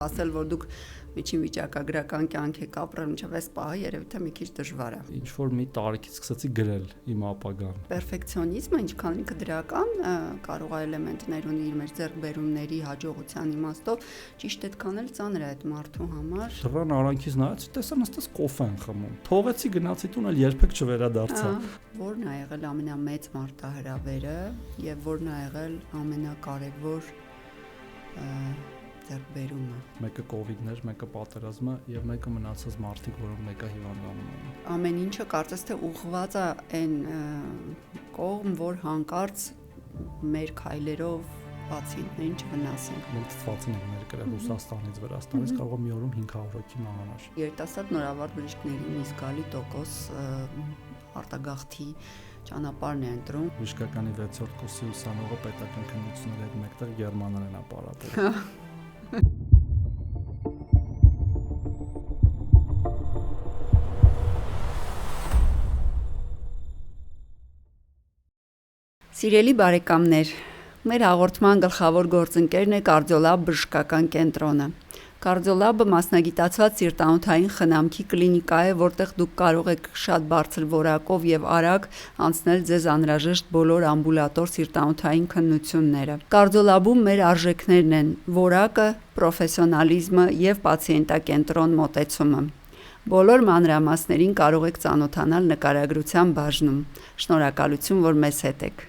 Ասել, որ դուք միջին վիճակագրական կյանք եք ապրել մինչև այս պահը, երևի թե մի քիչ դժվար է։ Ինչ որ մի տարիքից սկսեցի գրել իմ ապագան։ Պերֆեկցիոնիզմը ինչքան ինքը դրական կարող է էլեմենտներ ունի իր մեջ ձեռքբերումների հաջողության իմաստով, ճիշտ այդքան էլ ծանր է այդ մարդու համար։ Դրան արանքից նայեցի, տեսա նստած կոֆե են խմում։ Թողեցի գնացի տուն, էլ երբեք չվերադարձա։ Որն է եղել ամենամեծ մարտահրավերը եւ որն է եղել ամենակարևոր ձեռքբերումը։ Մեկը կովիդն էր, մեկը պատերազմը եւ մեկը մնացած մարդիկ, որոնք մեկը հիվանդանում էին։ Ամեն ինչը կարծես թե ուղղված է այն կողմ, որ հանկարծ մեր քայլերով պացիենտներին չվնասենք։ Մենք թվացին ենք ներկրել Ռուսաստանից, Վրաստանից, կարող է մի օրում 500 հոգի մահանար։ Երիտասարդ նորավարտ բժիշկների մի զգալի տոկոս արտագաղթի ճանապարհն է ընտրում։ Բժշկականի 6-րդ կուրսի ուսանողը պետական քննությունների հետ մեկտեղ գերմաներեն է պարապել։ Սիրելի բարեկամներ, մեր հաղորդման գլխավոր գործընկերն է Կարդիոլաբ բժշկական կենտրոնը։ Կարդիոլաբը մասնագիտացված սիրտանոթային խնամքի կլինիկա է, որտեղ դուք կարող եք շատ բարձր որակով եւ արագ անցնել ձեզ անհրաժեշտ բոլոր ամբուլատոր սիրտանոթային քննությունները։ Կարդիոլաբում մեր արժեքներն են որակը, պրոֆեսիոնալիզմը եւ պացիենտակենտրոն մոտեցումը։ Բոլոր մանրամասներին կարող եք ծանոթանալ նկարագրության բաժնում։ Շնորհակալություն, որ մեզ հետ եք։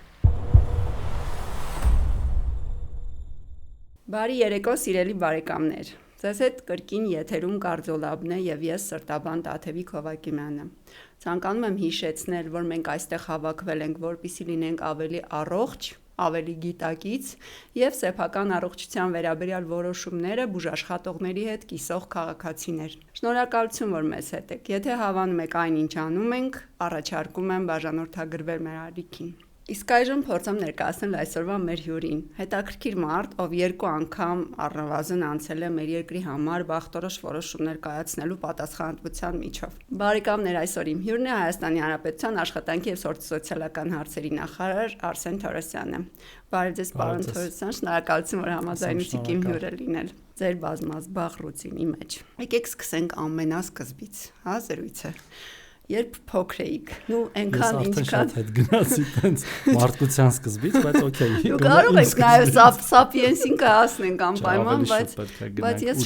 Բարի երեկո, սիրելի բարեկամներ։ Ձեզ հետ կրկին եթերում Կարդիոլաբն է եւ ես Սրտաբան Տաթևիկ Հովակիմյանը։ Ցանկանում եմ հիշեցնել, որ մենք այստեղ հավաքվել ենք, որպեսզի լինենք ավելի առողջ, ավելի գիտակից եւ սեփական առողջության վերաբերյալ որոշումները բուժաշխատողների հետ կիսող քաղաքացիներ։ Շնորհակալություն, որ մեզ հետ եք։ Եթե հավանում եք այն, ինչ անում ենք, առաջարկում եմ բաժանորդագրվել մեր ալիքին։ Իսկ այժմ փորձեմ ներկայացնել այսօրվա մեր հյուրին։ Հետաքրքիր մարդ, ով 2 անգամ առնվազն անցել է մեր երկրի համար բախտորոշ որոշումներ կայացնելու պատասխանատվության միջով։ Բարեկամներ, այսօր իմ հյուրն է Հայաստանի Հանրապետության աշխատանքի եւ սոցիալական հարցերի նախարար Արսեն Թորոսյանը։ Բարև ձեզ, պարոն Թորոսյան, շնորհակալություն, որ համաձայնեցիք իմ հյուրը լինել ձեր բազմազբաղ ռուտինի մեջ։ Եկեք սկսենք ամենասկզբից, հա, զրույցը։ Երբ փոքր էիք, այնքան ինչքան հետ գնացի տենց մարդկության սկզբից, բայց օքեյ։ Դու կարող ես նաև սապիենսին կհասնենք անպայման, բայց ես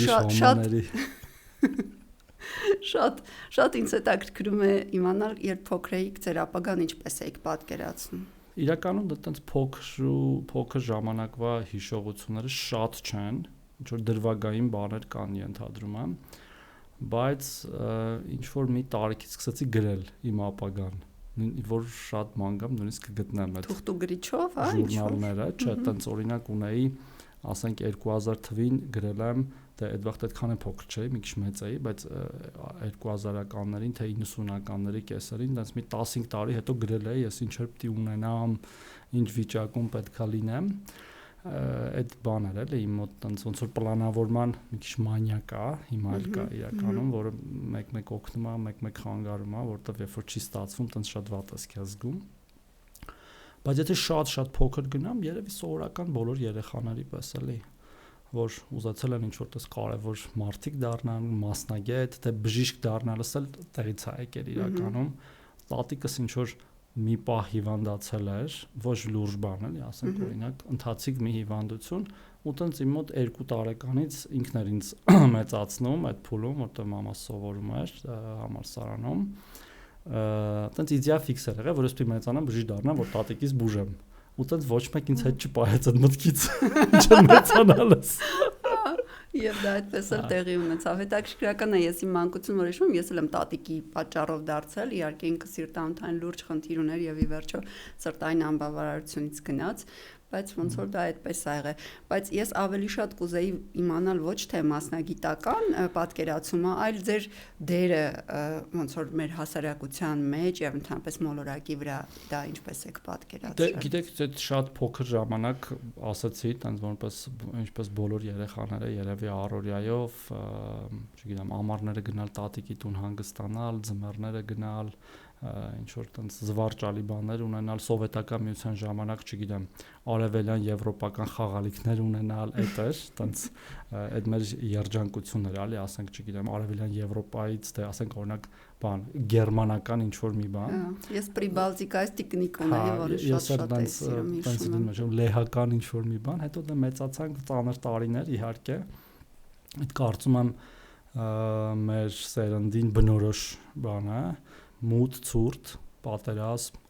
շատ ինձ հետաքրքրում է իմանալ, երբ փոքր էիք, ձեր ապագան ինչպես էիք պատկերացնում։ Իրականում դա տենց փոքր ժամանակվա հիշողությունները շատ չեն, ինչ որ դրվագային բաներ կան, ենթադրում եմ, բայց ինչ որ մի տարիքից սկսեցի գրել իմ ապագան, որ շատ մանգամ նույնիսկ կգտնեմ այդ թուղթ ու գրիչով, հա, ժուրնալները, չէ, տենց օրինակ ունեի, ասենք 2000 թվին գրել եմ, դե այդ վաղ այդքան է փոքր չէի, մի քիչ մեծ էի, բայց 2000-ականներին թե 90-ականների կեսերին տենց մի 15 տարի հետո գրել էի, ես ինչեր պիտի ունենամ, ինչ վիճակում պետքա լինեմ, այդ բաներ էլի իմ մոտ տենց ոնց որ պլանավորման մի քիչ մանիա կա, հիմա էլ կա իրականում, որը մեկ-մեկ օգնում է, մեկ-մեկ խանգարում է, որտեղ երբ որ չի ստացվում, տենց շատ վատ ես զգում։ Բայց եթե շատ փոքր գնամ, երևի սովորական բոլոր երեխաների պես էլի, որ ուզեցել են ինչ-որ տես կարևոր մարդիկ դառնան, մասնագետ, թե բժիշկ դառնալս էլ տեղից է եկել իրականում։ Տատիկս ինչ-որ մի պահ հիվանդացել էր, ոչ լուրջ բան էլի, ասենք օրինակ, ընթացիկ մի հիվանդություն, ու տենց իմ մոտ 2 տարեկանից ինքն էր ինձ մեծացնում այդ փուլում, որտեղ մամաս սովորում էր համալսարանում, տենց իդեա ֆիքս էր եղել, որ ես պիտի մեծանամ, բժիշկ դառնամ, որ տատիկից բուժեմ, ու տենց ոչ մեկ ինձ հետ չպահեց այդ մտքից, ինչ մեծանալս։ Եվ դա այդպես էլ տեղի ունեցավ։ Հետաքրքրական է, ես իմ մանկությունն որ հիշում եմ, ես էլ եմ տատիկի պատճառով դարձել, իհարկե ինքը սիրտանոթային լուրջ խնդիր ուներ եւ ի վերջո սրտային անբավարարությունից գնաց, բայց ոնց որ դա այդպես ա եղել, բայց ես ավելի շատ կուզեի իմանալ ոչ թե մասնագիտական պատկերացումը, այլ ձեր դերը ոնց որ մեր հասարակության մեջ եւ ընդհանրապես մոլորակի վրա դա ինչպես եք պատկերացրել։ Դե գիտեք, այդ շատ փոքր ժամանակ ասացի, տենց որպես ինչպես բոլոր երեխաները երևի առօրյայով, չգիտեմ, ամառները գնալ տատիկի տուն հանգստանալ, ձմեռները գնալ ինչ որ տենց զվարճալի բաներ ունենալ սովետական միության ժամանակ, չգիտեմ, արևելյան եվրոպական խաղալիքներ ունենալ, այդ էր, տենց այդ մեր երջանկություններ, ալի, ասենք, չգիտեմ, արևելյան Եվրոպայից, դե ասենք օրինակ, բան, գերմանական ինչ որ մի բան։ Ես Պրիբալտիկայից տիկնիկ ունեի, որը շատ է սիրում, հիշում եմ։ Լեհական ինչ որ մի բան, հետո դե մեծացանք ծանր տարիներ, իհարկե։ Այդ կարծում եմ մեր սերնդին բնորոշ բան է, մութ, ցուրտ, պատերազմ,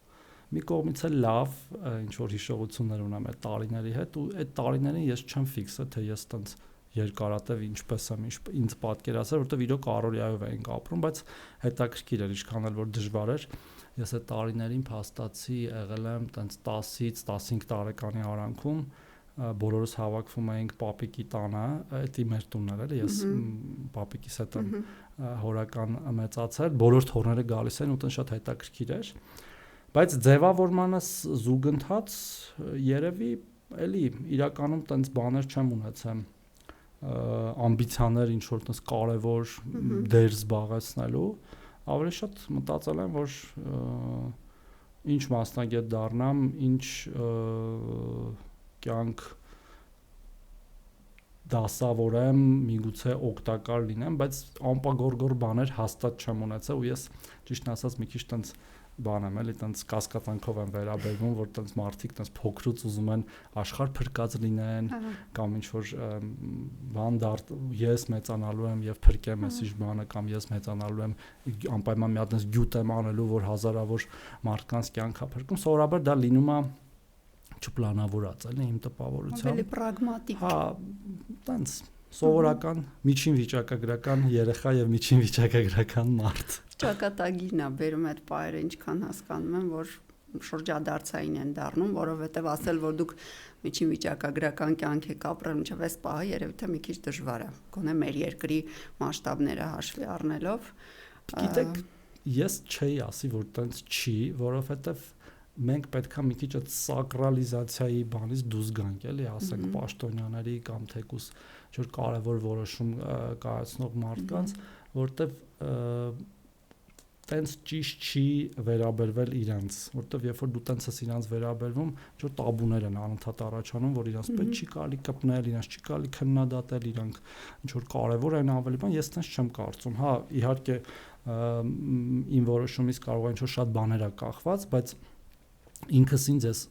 մի կողմից էլ լավ ինչ որ հիշողություններ ունեմ այդ տարիների հետ ու այդ տարիներին ես չեմ ֆիքսը, թե ես տենց երկարատև ինչպես եմ ինձ պատկերացրել, որովհետև իրոք առօրյայով էինք ապրում, բայց հետաքրքիր էր, ինչքան էլ որ դժվար էր։ Ես այդ տարիներին փաստացի եղել եմ տենց 10-ից 15 տարեկանի արանքում, բոլորս հավաքվում էինք պապիկի տանը, դա մեր տունն էր, էլի, ես պապիկիս հետ եմ հորական մեծացել, բոլոր թորները գալիս են ու տեն շատ հետաքրքիր էր, բայց ձևավորմանս զուգընթաց երևի էլի իրականում տենց բաներ չեմ ունեցել, ամբիցիաներ ինչ որ տենց կարևոր դեր զբաղեցնելու, ավելի շատ մտածել եմ, որ ինչ մասնագետ դառնամ, ինչ կյանք դասավորեմ, միգուցե օգտակար լինեմ, բայց անպագորգոր բաներ հաստատ չեմ ունեցել ու ես ճիշտն ասած մի քիչ տենց բան եմ, էլի տենց կասկածանքով եմ վերաբերվում, որ տենց մարդիկ տենց փոքրուց ուզում են աշխարհ փրկած լինեն կամ ինչ որ բան ես մեծանալու եմ եւ փրկեմ այսիշ բանը կամ ես մեծանալու եմ անպայման մի հատ տենց գյուտ եմ անելու, որ հազարավոր մարդկանց կյանք է փրկում, սովորաբար դա լինում է չպլանավորած, էլի իմ տպավորությամբ։ Ավելի պրագմատիկ։ Հա, տենց սովորական միջին վիճակագրական երեխա եւ միջին վիճակագրական մարդ։ Ճակատագիրն է բերում այդ պայերը, ինչքան հասկանում եմ, որ շրջադարձային են դառնում, որովհետեւ ասել, որ դուք միջին վիճակագրական կյանք եք ապրել մինչև այս պահը, երևի թե մի քիչ դժվար է։ Գոնե մեր երկրի մասշտաբները հաշվի առնելով։ Գիտեք, ես չէի ասի, որ տենց չի, որովհետեւ մենք պետքա մի քիչ այդ սակրալիզացիայի բանից դուրս գանք, էլի, ասենք պաշտոնյաների կամ թեկուս ինչ-որ կարևոր որոշում կայացնող մարդկանց, որտեվ տենց ճիշտ չի վերաբերվել իրենց, որտեվ երբ որ դու տենց ես իրենց վերաբերվում, ինչ-որ տաբուներ են անընդհատ առաջանում, որ իրենց պետք չի կարելի կպնել, իրենց չի կարելի քննադատել, իրանք ինչ-որ կարևոր են ավելի բան, ես տենց չեմ կարծում։ Հա, իհարկե իմ որոշումից կարող է ինչ-որ շատ բաներ կախված, բայց ինքս ինձ ես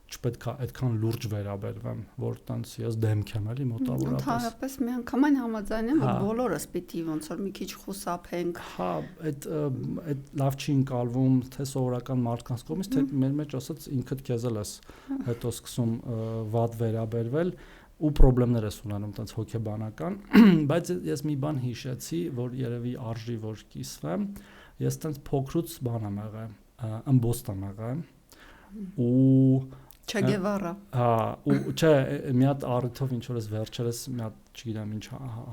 չպետք է այդքան լուրջ վերաբերվեմ, որ տենց ես դեմք եմ էլի մոտավորապես։ Ընդհանրապես միանգամայն համաձայն եմ, որ բոլորս պիտի ոնց որ մի քիչ խուսափենք։ Հա, այդ լավ չի ընկալվում թե սովորական մարդկանց կողմից, թե մեր մեջ ասած ինքդ քեզ էլ ես հետո սկսում վատ վերաբերվել ու խնդիրներ ես ունենում տենց հոգեբանական, բայց ես մի բան հիշեցի, որ երևի արժի որ կիսվեմ, ես տենց փոքրուց բան եմ եղել, ըմբոստ եմ եղել ու Չէ Գևարա։ Հա, ու չէ, մի հատ առիթով ինչ որ ես վերջերս մի հատ, չգիտեմ, ինչ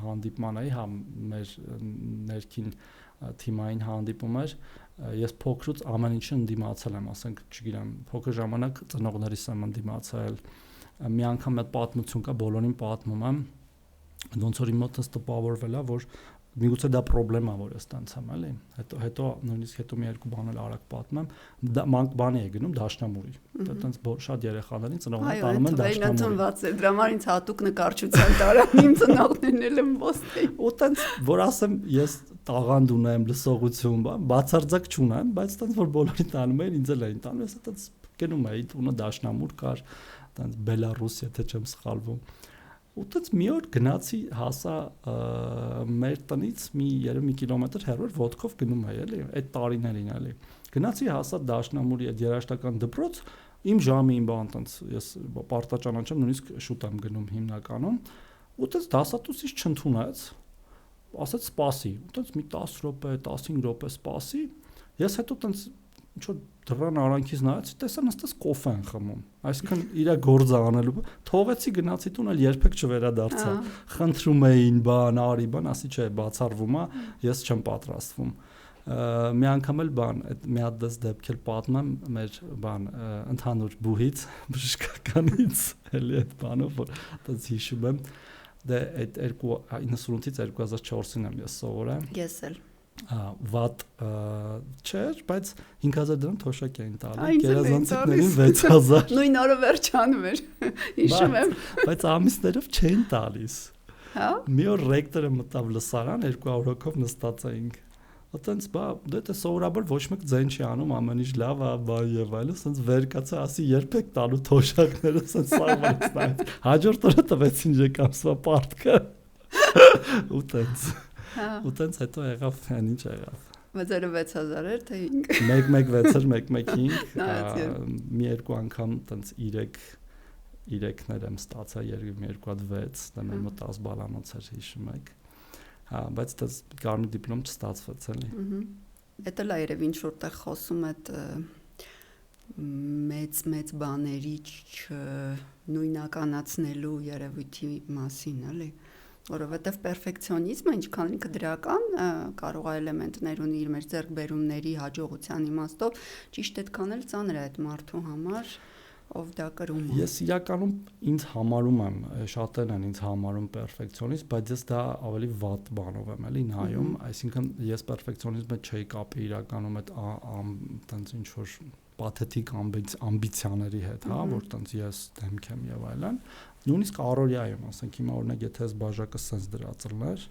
հանդիպման էի, հա, մեր ներքին թիմային հանդիպում էր, ես փոքրուց ամեն ինչը ընդդիմացել եմ, ասենք, չգիտեմ, փոքր ժամանակ ծնողներիս եմ ընդդիմացել, մի անգամ այդ պատմություն կա, բոլորին պատմում եմ, ոնց որ իմ մոտս տպավորվել է, որ միգուցե դա խնդրեմ է, որ ես տենց եմ, էլի։ Հետո նույնիսկ հետո մի երկու բան էլ արագ պատմեմ, մանկ բանի է գնում Դաշնամուրի։ Դա տենց շատ երեխաներին ծնողները տանում են Դաշնամուրի։ Այո, ծնված է, դրա համար ինձ հատուկ նկարչության տարան իմ ծնողներն էլ եմ ոստի։ Ու տենց որ ասեմ, ես տաղանդ ունեմ, լսողություն, բացարձակ չունեմ, բայց տենց որ բոլորին տանում են, ինձ էլ էին տանում, ես տենց գնում էի, տունը Դաշնամուր կար, տենց Բելարուս, եթե չեմ սխալվում։ Ու դից մի օր գնացի հասա մեր տնից երևի մի կիլոմետր հեռու ոտքով գնում էի, էլի, այդ տարիներին էլի։ Գնացի հասա Դաշնամուրի այդ երաժշտական դպրոց, իմ ժամին բան տենց ես պարտաճանաչեմ, նույնիսկ շուտ եմ գնում հիմնականում, ու դից դասատուս ինձ չընդունեց, ասաց սպասի, ու դից մի 10 րոպե, 15 րոպե սպասի, ես հետո տենց ինչ որ դրան արանքից նայեցի, տեսա նստած կոֆե են խմում։ Այսինքն իր գործը անելու, թողեցի գնացի տուն, այլ երբեք չվերադարձա։ Խնդրում էին, բան, արի, բան, ասի չէ, բացառվում է, ես չեմ պատրաստվում։ Մի անգամ էլ բան, այդ մի հատ դեպք էլ պատմեմ մեր բան, ընդհանուր բուհից, բժշկականից, էլի այդ բանով, որ այդպես հիշում եմ, դե այդ 98-ից 2004-ին եմ ես սովորել։ Ես էլ։ վատ չէր, բայց 5000 դրամ թոշակ էին տալի, գերազանցիկներին 6000։ Նույն օրը վերջանում էր։ Հիշում եմ։ Բայց ամիսներով չէին տալիս։ Հա։ Մի օր ռեկտորը մտավ լսարան, 200 հոգով նստած էինք։ Այտենց դե սովորաբար ոչ մեկ ձեն չի անում, ամեն ինչ լավ է, բան եւ այլն, ասենց վեր կացա, ասի երբեք տալու թոշակները, ասենց սաղվեց նայեց։ Հաջորդ օրը տվեցին եկամսվա պարտքը։ Ուտենց։ Հա։ Ուտենց հետո եղավ, ինչ եղավ։ 6000 էր թե 5։ 1-1-6-1-1-5, մի երկու անգամ տենց 3-ներ եմ ստացա, մի երկու հատ 6, դա մեր մոտ 10 բալանոց էր, հիշում եք։ Հա, բայց դա կարմիր դիպլոմ չստացվեց էլի։ Էդ էլ երևի ինչ որտեղ խոսում այդ մեծ բաների նույնականացնելու երևույթի մասին, էլի, որովհետև պերֆեկցիոնիզմը ինչքան ինքը դրական կարող է էլեմենտներ ունի իր մեր ձեռքբերումների հաջողության իմաստով, ճիշտ այդքան էլ ծանր է այդ մարդու համար, ով դա կրում է։ Ես իրականում ինձ համարում եմ, շատերն են ինձ համարում պերֆեկցիոնիստ, բայց ես դա ավելի վատ բանով եմ էլի նայում, այսինքն ես պերֆեկցիոնիզմը չէի կապի իրականում այդ տենց ինչ որ պաթետիկ ամբիցիաների հետ, հա, որ տենց ես դեմք եմ եւ այլն։ Նույնիսկ առօրյայում, ասենք հիմա օրինակ եթե ես բաժակը սենց դրած լներ,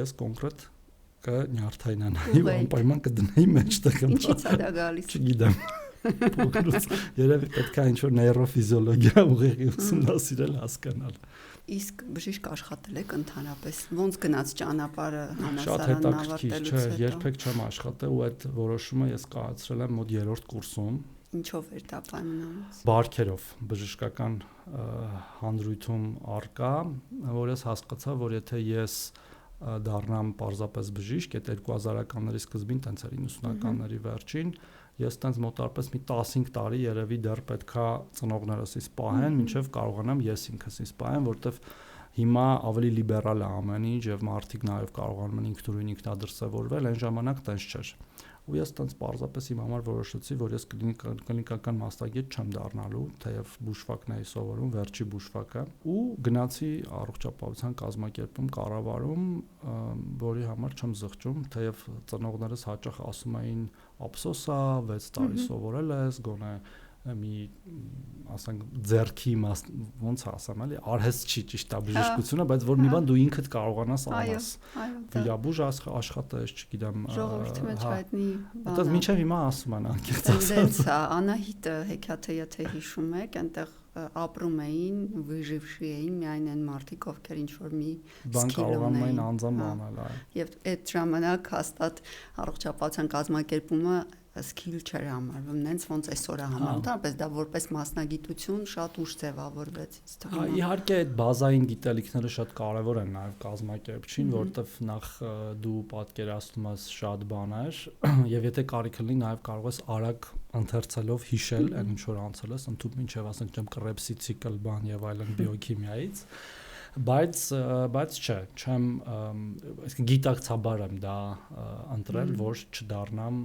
ես կոնկրետ կնյարդայնանայի, անպայման կդնեի մեջտեղ։ Ինչի՞ց է դա գալիս։ Չգիտեմ։ Փոքրուց երևի պետք է ինչ-որ նեյրոֆիզիոլոգիա ուղիղ ուսումնասիրել, հասկանալ։ Իսկ բժիշկ աշխատել եք ընդհանրապես, ոնց գնաց ճանապարհը համալսարանն ավարտելուց հետո։ Երբեք չեմ աշխատել ու այդ որոշումը ես կայացրել եմ մոտ 3-րդ կուրսում։ Ինչով էր դա պայմանավորված։ Բարքերով, բժշկական հանրույթում արկա, որ ես հասկացա, որ եթե ես դառնամ պարզապես բժիշկ, այդ 2000-ականների սկզբին, տենց էր 90-ականների վերջին, ես տենց մոտարպես մի 15 տարի երևի դեռ պետքա ծնողներս ինձ պահեն, մինչև կարողանամ ես ինքս ինձ պահեմ, որտեվ հիմա ավելի լիբերալ է ամեն ինչ եւ մարդիկ նաեւ կարողանում են ինքնուրույն ինքնադրսևորվել, այն ժամանակ տենց չէր։ Ու ես տենց պարզապես իմ համար որոշեցի, որ ես կլինիկական մասնագետ չեմ դառնալու, թեև բուժվակն էի սովորում, վերջի բուժվակը, ու գնացի առողջապահության կազմակերպում կառավարում, որի համար չեմ զղջում, թեև ծնողներս հաճախ ասում էին ափսոս է, 6 տարի սովորել ես, գոնե մի ասենք ձերքի ոնց ասեմ էլի արհեստ չի ճիշտ է բժշկությունը, բայց որ մի բան դու ինքդ կարողանաս անես։ Վիրաբույժ աշխատես, չգիտեմ, ժողովրդի մեջ հայտնի բան։ Դա մինչև հիմա ասում են անկեղծ ասած։ Անահիտը հեքիաթը եթե հիշում եք, այնտեղ ապրում էին, վիժիվշի էին միայն այն մարդիկ, ովքեր ինչ որ մի բան կարողանում էին անձամբ անել, այո։ Եվ այդ ժամանակ հաստատ առողջապահության կազմակերպումը սկիլ չէր համարվում, նենց ոնց այսօր է համարվում, դեռ դա որպես մասնագիտություն շատ ուշ ձևավորվեց ինձ թվում։ Իհարկե այդ բազային գիտելիքները շատ կարևոր են նաև կազմակերպչին, որովհետև նախ դու պատկերացնում ես շատ բաներ, եւ եթե կարիք լինի նաև կարող ես արագ ընթերցելով հիշել այն ինչ որ անցել ես, ընդհանուր մինչև ասենք չեմ կրեպսի ցիկլ բան եւ այլն բիոքիմիայից, բայց չեմ, այսինքն գիտակցաբար եմ դա ընտրել, որ չդառնամ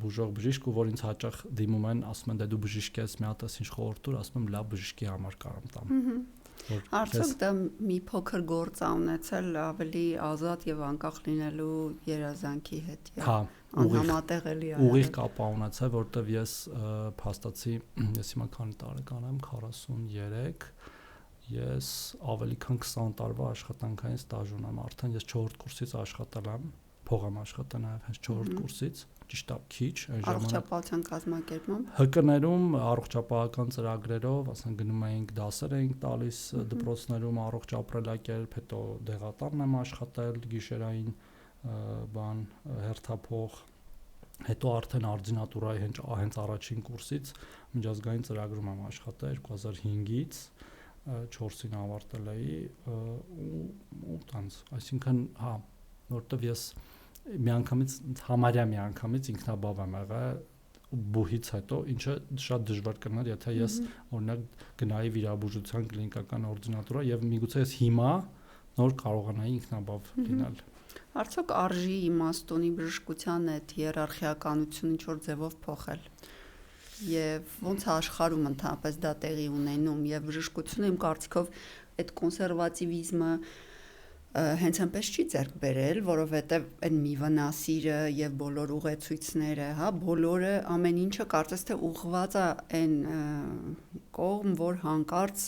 բուժող բժիշկ ու որ ինձ հաճախ դիմում են, ասում են դե դու բժիշկ ես, մի հատ ինչ խորհուրդ տուր, ասում եմ լավ բժշկի համար կարամ տամ։ Արդյոք դա մի փոքր գործ է ունեցել ավելի ազատ եւ անկախ լինելու երազանքի հետ եւ անհամատեղելի է։ Ուղիղ կապ ունեցա, որտեվ ես փաստացի, ես հիմա քանի տարեկան եմ, 43, ես ավելի քան 20 տարվա աշխատանքային ստաժ ունեմ, արդեն ես 4-րդ կուրսից աշխատել եմ, փող եմ աշխատել նաև հենց 4-րդ կուրսից, ճիշտ է քիչ, այն ժամանակ առողջապահության կազմակերպում ՀԿ-ներում առողջապահական ծրագրերով, ասենք գնում էինք դասեր էինք տալիս դպրոցներում առողջ ապրելակերպ, հետո դեղատանն եմ աշխատել, գիշերային բան հերթափող, հետո արդեն որդինատուրայի հենց առաջին կուրսից միջազգային ծրագրում եմ աշխատել 2005-ից 4-ին ավարտել էի ու տանց, այսինքն հա, որտեվ ես միանգամից ինքնաբավ եմ եղել բուհից հետո, ինչը շատ դժվար կներ, եթե ես օրինակ գնայի վիրաբուժության կլինիկական օրդինատուրա եւ միգուցե ես հիմա նոր կարողանայի ինքնաբավ լինել։ Արդյոք արժի իմաստունի բժշկության այդ հիերարխիականությունը ինչ որ ձևով փոխել։ Եվ ոնց է աշխարհում ընդհանրապես դա տեղի ունենում եւ բժշկությունը իմ կարծիքով այդ կոնսերվատիվիզմը հենց այնպես չի ձեռք բերել, որովհետև այն մի վնասիրը եւ բոլոր ուղեցույցները, հա, բոլորը ամեն ինչը կարծես թե ուղղված է այն կողմ, որ հանկարծ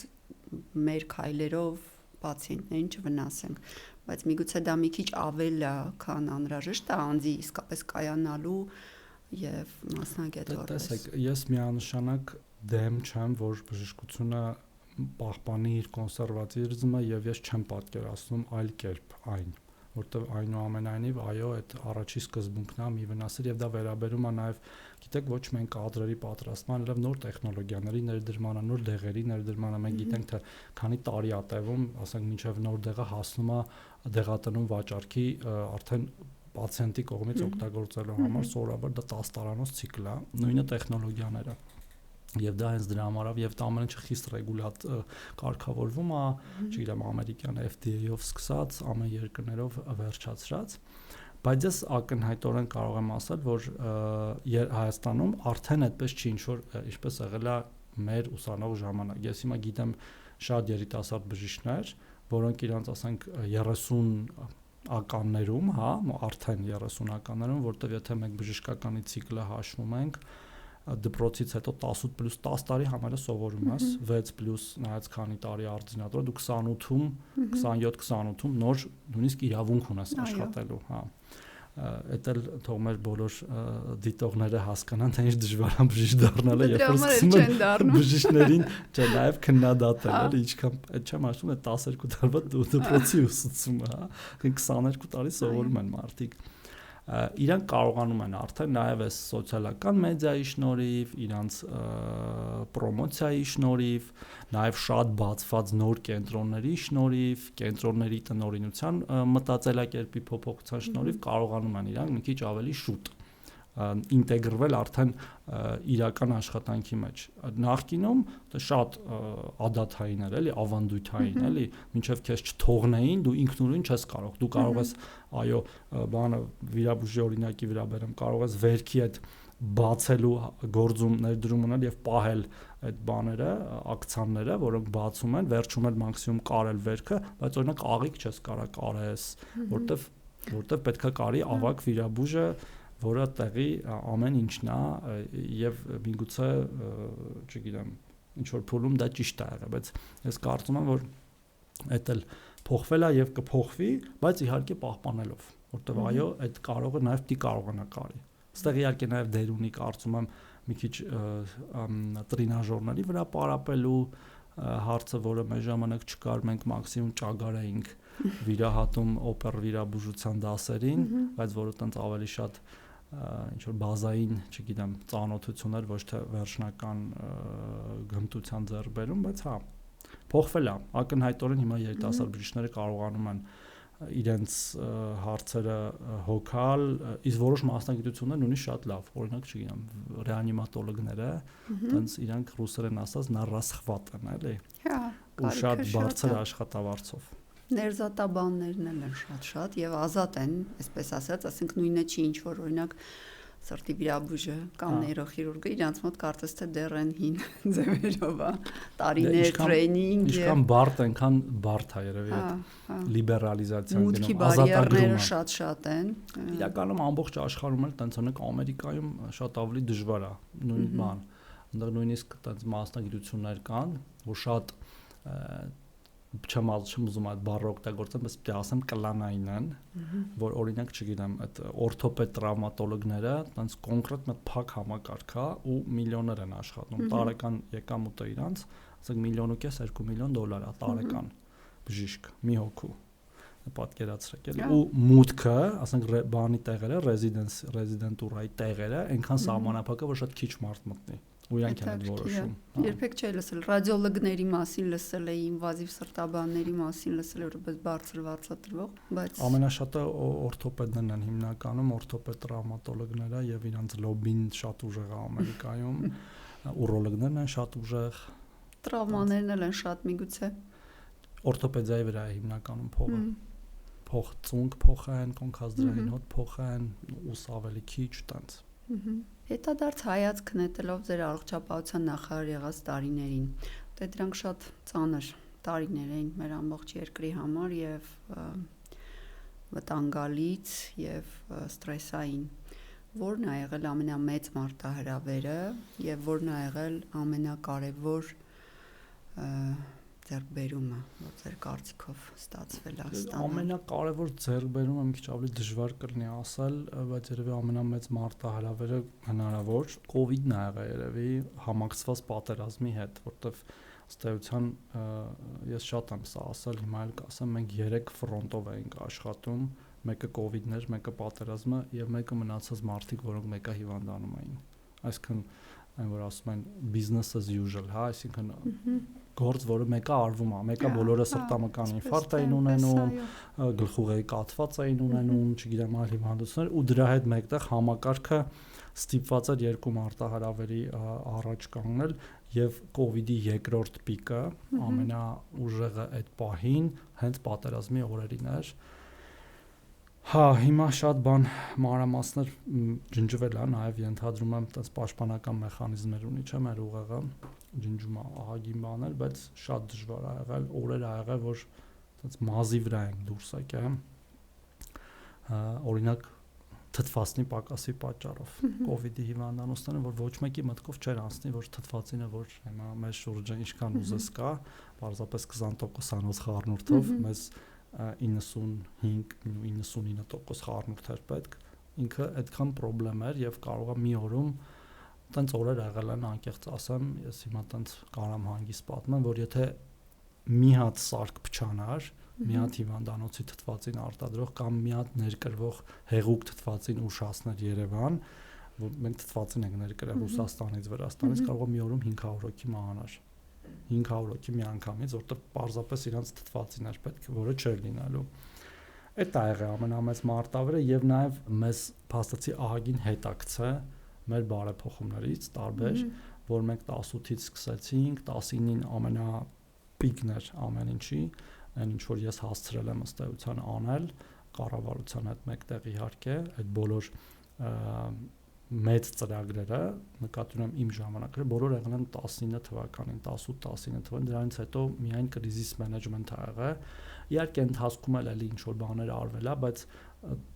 մեր քայլերով պացիենտներին չվնասենք, բայց միգուցե դա մի քիչ ավել է, քան անհրաժեշտ է անձի իսկապես կայանալու եւ մասնագետորեն։ Տեսեք, ես միանշանակ դեմ չեմ, որ բժշկությունը պահպանի իր կոնսերվատիվիզմը եւ ես չեմ պատկերացնում այլ կերպ այն, որտեղ այնուամենայնիվ այո, այդ առաջի սկզբունքն է մի վնասիր եւ դա վերաբերում է նաեւ, գիտեք, ոչ միայն կադրերի պատրաստման, այլև նոր տեխնոլոգիաների ներդրմանը, նոր դեղերի ներդրմանը, մենք գիտենք թե քանի տարի է տևում, ասենք մինչեւ նոր դեղը հասնում է դեղատնուն վաճառքի արդեն պացիենտի կողմից օգտագործելու համար սովորաբար դա 10 տարանոց ցիկլ է, նույնը տեխնոլոգիաները եւ դա հենց դրա համարավ եւ դա ամեն ինչը խիստ ռեգուլատ կարգավորվում է, չգիտեմ, ամերիկյան FDA-ով սկսած, ամեն երկրներով վերջացրած, բայց ես ակնհայտորեն կարող եմ ասել, որ Հայաստանում արդեն այդպես չի ինչ որ ինչպես եղել է մեր ուսանող ժամանակ։ Ես հիմա գիտեմ շատ երիտասարդ բժիշկներ, որոնք իրանց ասենք 30 ականներում, հա, արդեն 30-ականներում, որտեղ եթե մենք բժշկականի ցիկլը հաշվում ենք, դպրոցից հետո 18+10 տարի համարը սովորում ես, 6+ նայած քանի տարի արձինատոր, դու 28-ում, 27-28-ում նոր նույնիսկ իրավունք ունես աշխատելու, հա։ Էդ էլ թող մեր բոլոր դիտողները հասկանան, թե ինչ դժվար է բժիշկ դառնալը, երբ որ սկսում են բժիշկներին, չէ, նաև քննադատել, էլի ինչքան, այդ չեմ ասում, այդ 12 տարվա դպրոցի ուսուցումը, հա, 22 տարի սովորում են մարդիկ։ Իրանք կարողանում են արդեն նաև այս սոցիալական մեդիայի շնորհիվ, իրանց պրոմոցիայի շնորհիվ, նաև շատ բացված նոր կենտրոնների շնորհիվ, կենտրոնների տնօրինության մտածելակերպի փոփոխության շնորհիվ կարողանում են իրանք մի քիչ ավելի շուտ ինտեգրվել արդեն իրական աշխատանքի մեջ։ Նախկինում դա շատ ադաթային էր, էլի, ավանդույթային, էլի, մինչև քեզ չթողնեին, դու ինքնուրույն չես կարող։ Դու կարող ես, այո, բանը վիրաբուժի օրինակի վրա բերեմ, կարող ես վերքի այդ բացելու գործում ներդրում ունենալ եւ պահել այդ բաները, ակցիաները, որոնք բացում են, վերջում էլ մաքսիմում կարել վերքը, բայց օրինակ աղիք չես կարող կարես, որտեվ պետքա կարի ավակ վիրաբուժը, որը տեղի ամեն ինչն է եւ միգուցե, չգիտեմ, ինչ որ փուլում դա ճիշտ է եղել, բայց ես կարծում եմ, որ այդ էլ փոխվել է եւ կփոխվի, բայց իհարկե պահպանելով, որտեվ այո, այդ կարողը նաեւ պիտի կարողանա կարի։ Այստեղ իհարկե նաեւ դեր ունի, կարծում եմ, մի քիչ տրինաժորների վրա պարապելու հարցը, որը մեր ժամանակ չկար, մենք մաքսիմում ճագար էինք վիրահատում օպեր վիրաբուժության դասերին, բայց որը տենց ավելի շատ ինչ որ բազային, չգիտեմ, ծանոթություններ, ոչ թե վերջնական գմտության ձեռբերում, բայց հա, փոխվել է։ Ակնհայտորեն հիմա երիտասարդ բժիշկները կարողանում են իրենց հարցերը հոգալ, իսկ որոշ մասնագիտություններ ունի շատ լավ, օրինակ, չգիտեմ, ռեանիմատոլոգները, տենց իրանք ռուսերեն ասած նառասխվատ են, էլի։ Հա, ու շատ բարձր աշխատավարձով։ Ներզատաբաններն են շատ եւ ազատ են, այսպես ասած, ասենք նույնը չի ինչ որ օրինակ սրտի վիրաբույժը կամ նեյրոխիրուրգը իրանց մոտ կարծես թե դեռ են հին ձևերով է, տարիներ տրեյնինգ եւ ինչքան բարդ, այնքան բարդ է երևի այդ լիբերալիզացիան գնում, ազատագրումը շատ են։ Իրականում ամբողջ աշխարհում էլ տենց օրինակ Ամերիկայում շատ ավելի դժվար է նույն բան։ Այնտեղ նույնիսկ տենց մասնագիտություններ կան, որ շատ չեմ ուզում այդ բառը օգտագործեմ, բայց պիտի ասեմ կլանային են, որ օրինակ չգիտեմ, այդ օրթոպեդ տրավմատոլոգները տենց կոնկրետ մի փակ համակարգ է ու միլիոններ են աշխատում, տարեկան եկամուտը իրանց, ասենք $1.5 միլիոն, $2 միլիոն է տարեկան բժիշկ, մի հոգու պատկերացրեք էլի, ու մուտքը, ասենք բանի տեղերը, ռեզիդենտուրայի տեղերը, այնքան սահմանափակ է, որ շատ քիչ մարդ մտնի։ Ու իրանք են որոշում։ Երբեք չէի լսել ռադիոլոգների մասին, լսել էի ինվազիվ սրտաբանների մասին, լսել որպես բարձր վարձատրվող, բայց ամենաշատը օրթոպեդներն են հիմնականում, օրթոպեդ տրավմատոլոգները եւ իրանց լոբին շատ ուժեղ է Ամերիկայում, ուրոլոգներն են շատ ուժեղ, տրավմաներն էլ են շատ միգուցե։ Օրթոպեդիայի վրա է հիմնականում փողը։ Փող ծունկ փոխեն, կոնքազդրային հոտ փոխեն, ուս ավելի քիչ տենց։ Հետադարձ հայացք նետելով ձեր առողջապահության նախարար եղած տարիներին, դե դրանք շատ ծանր տարիներ էին մեր ամբողջ երկրի համար եւ վտանգալից եւ ստրեսային։ Որն է եղել ամենամեծ մարտահրավերը եւ որն է եղել ամենակարևոր ձեռքբերումը, որ ձեր կարծիքով ստացվել է ստանալ։ Ամենակարևոր ձեռքբերումը մի քիչ ավելի դժվար կլինի ասել, բայց երևի ամենամեծ մարտահրավերը հնարավոր COVID-ն է եղել երևի համակցված պատերազմի հետ, որտեվ ըստ էության ես շատ եմ սա ասել, հիմա էլ կասեմ, մենք 3 ֆրոնտով էինք աշխատում, մեկը COVID-ն էր, մեկը պատերազմը եւ մեկը մնացած մարդիկ, որոնք մեկը հիվանդանում էին։ Այսինքն այն որ ասում են business as usual, հա, այսինքն գործ, որը մեկը արվում է, մեկը բոլորը սրտամկան ինֆարկտ էին ունենում, գլխուղեղի կաթված էին ունենում, չգիտեմ, այլ հիվանդություններ ու դրա հետ մեկտեղ համակարգը ստիպված էր երկու մարտահրավերի առաջ կանգնել եւ COVID-ի երկրորդ պիկը ամենաուժեղը այդ պահին հենց պատերազմի օրերին էր։ Հա, հիմա շատ բան մանրամասներ ջնջվել է, նաև ենթադրում եմ, այդպես պաշտպանական մեխանիզմներ ունի, չէ՞, մեր ուղեղը ջնջում է ահագին բաներ, բայց շատ դժվար է եղել, օրեր ա եղել, որ այդպես մազի վրա ենք դուրս եկել։ Օրինակ թթվածնի պակասի պատճառով COVID-ի հիվանդանոցները, որ ոչ մեկի մտքով չէր անցնի, որ թթվածինը, որ հիմա մեր շուրջը ինչքան ուզես կա, պարզապես 20%-անոց խառնուրդով մեզ 95-99% խառնուրդ էր պետք, ինքը այդքան խնդրեմ էր եւ կարող է մի օրում տենց օրեր եղել են, անկեղծ ասեմ, ես հիմա տենց կարամ հանգիստ պատմեմ, որ եթե մի հատ սարք փչանար, մի հատ հիվանդանոցի թթվածին արտադրող կամ մի հատ ներկրվող հեղուկ թթվածին ուշացներ Երևան, որ մենք թթվածին ենք ներկրել Ռուսաստանից, Վրաստանից, կարող է մի օրում 500 հոգի մահանար։ 500 հոգի մի անգամից, որտեղ պարզապես իրանց թթվածին էր պետք, որը չէր լինելու։ Այդ է եղել ամենամեծ մարտավերը եւ նաեւ մեզ փաստացի ահագին հետաքցե մեր բարեփոխումներից տարբեր, որ մենք 18-ից սկսեցինք, 19-ին ամենապիկն էր ամեն ինչի, այն ինչ որ ես հասցրել եմ ըստ էության անել, կառավարության հետ մեկտեղ իհարկե, այդ բոլոր մեծ ծրագրերը, նկատի ունեմ իմ ժամանակը, բոլորը եղել են 19 թվականին, 18-19 թվականին, դրանից հետո միայն կրիզիս մենեջմենթը ա եղել։ Իհարկե ընթացքում էլ էլի ինչ որ բաներ արվել է, բայց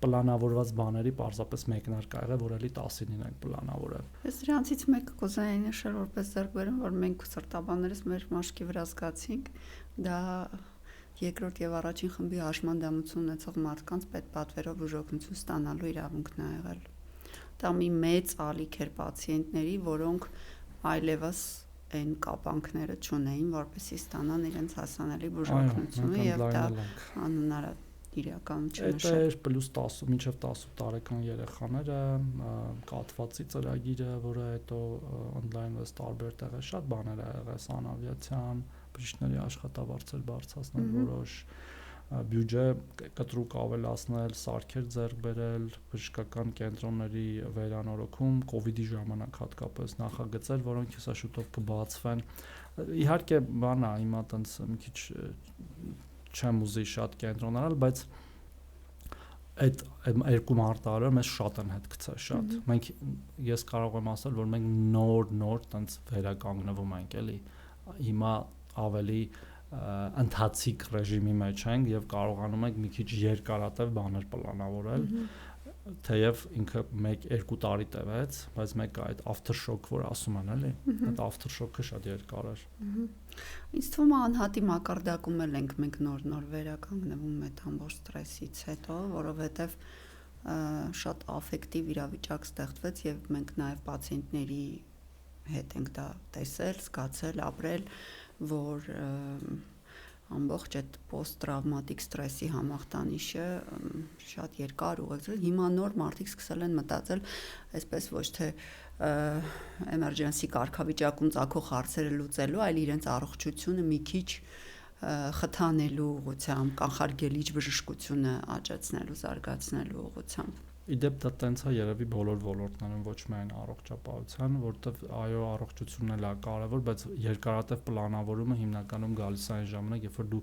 պլանավորված բաների պարզապես մեկնարկը ա եղել, որ էլի 19-ին ենք պլանավորել։ Ես դրանցից մեկը կուզենայի նշել որպես ձեռքբերում, որ մենք սրտաբաններս մեր մաշկի վրա զգացինք, դա երկրորդ եւ առաջին խմբի հաշմանդամություն ունեցող մարդկանց պետպատվերով բուժօգնություն ստանալու իրավունքն ա եղել։ Դա մի մեծ ալիք էր պացիենտների, որոնք այլևս այն կապանքները չունեին, որպեսզի ստանան իրենց հասանելի բուժօգնությունը եւ դա անհնար է իրական չնշել։ Այդ էր պլյուս 10 մինչև 18 տարեկան երեխաները, կաթվածի ծրագիրը, որը հետո օնլայնվեց տարբեր տեղեր, շատ բաներ ա եղել, սանավիացիան, բժիշկների աշխատավարձեր բարձրացնել որոշ, բյուջե կտրուկ ավելացնել, սարքեր ձեռք բերել, բժշկական կենտրոնների վերանորոգում, COVID-ի ժամանակ հատկապես նախագծեր, որոնք հեսա շուտով կբացվեն։ Իհարկե, բան է, հիմա տենց մի քիչ չեմ ուզի շատ կենտրոնանալ, բայց այդ երկու մարտահրավերը մեզ շատ են հետ գցել, շատ։ Մենք ես կարող եմ ասել, որ մենք նոր տենց վերականգնվում ենք, էլի։ Հիմա ավելի ընթացիկ ռեժիմի մեջ ենք եւ կարողանում ենք մի քիչ երկարատև բաներ պլանավորել, թեև ինքը 1-2 տարի տևեց, բայց մեկը այդ aftershock, որ ասում են, էլի, այդ aftershock-ը շատ երկար էր։ Ինձ թվում է անհատի մակարդակում էլ ենք մենք նոր վերականգնվում այդ ամբողջ ստրեսից հետո, որովհետեւ շատ աֆեկտիվ իրավիճակ ստեղծվեց եւ մենք նաեւ պացիենտների հետ ենք դա տեսել, զգացել, ապրել, որ ամբողջ այդ post-տրավմատիկ ստրեսի համախտանիշը շատ երկար ուղեկցել։ Հիմա նոր մարդիկ սկսել են մտածել, այսպես ոչ թե emergency կարգավիճակում ցակող հարցերը լուծելու, այլ իրենց առողջությունը մի քիչ խթանելու ուղղությամբ, կանխարգելիչ բժշկությունը աճեցնելու, զարգացնելու ուղղությամբ։ Իդեպ դա տենց է երևի բոլոր ոլորտներում, ոչ միայն առողջապահության, որտեվ այո, առողջությունն էլ է կարևոր, բայց երկարատև պլանավորումը հիմնականում գալիս է այն ժամանակ, երբ որ դու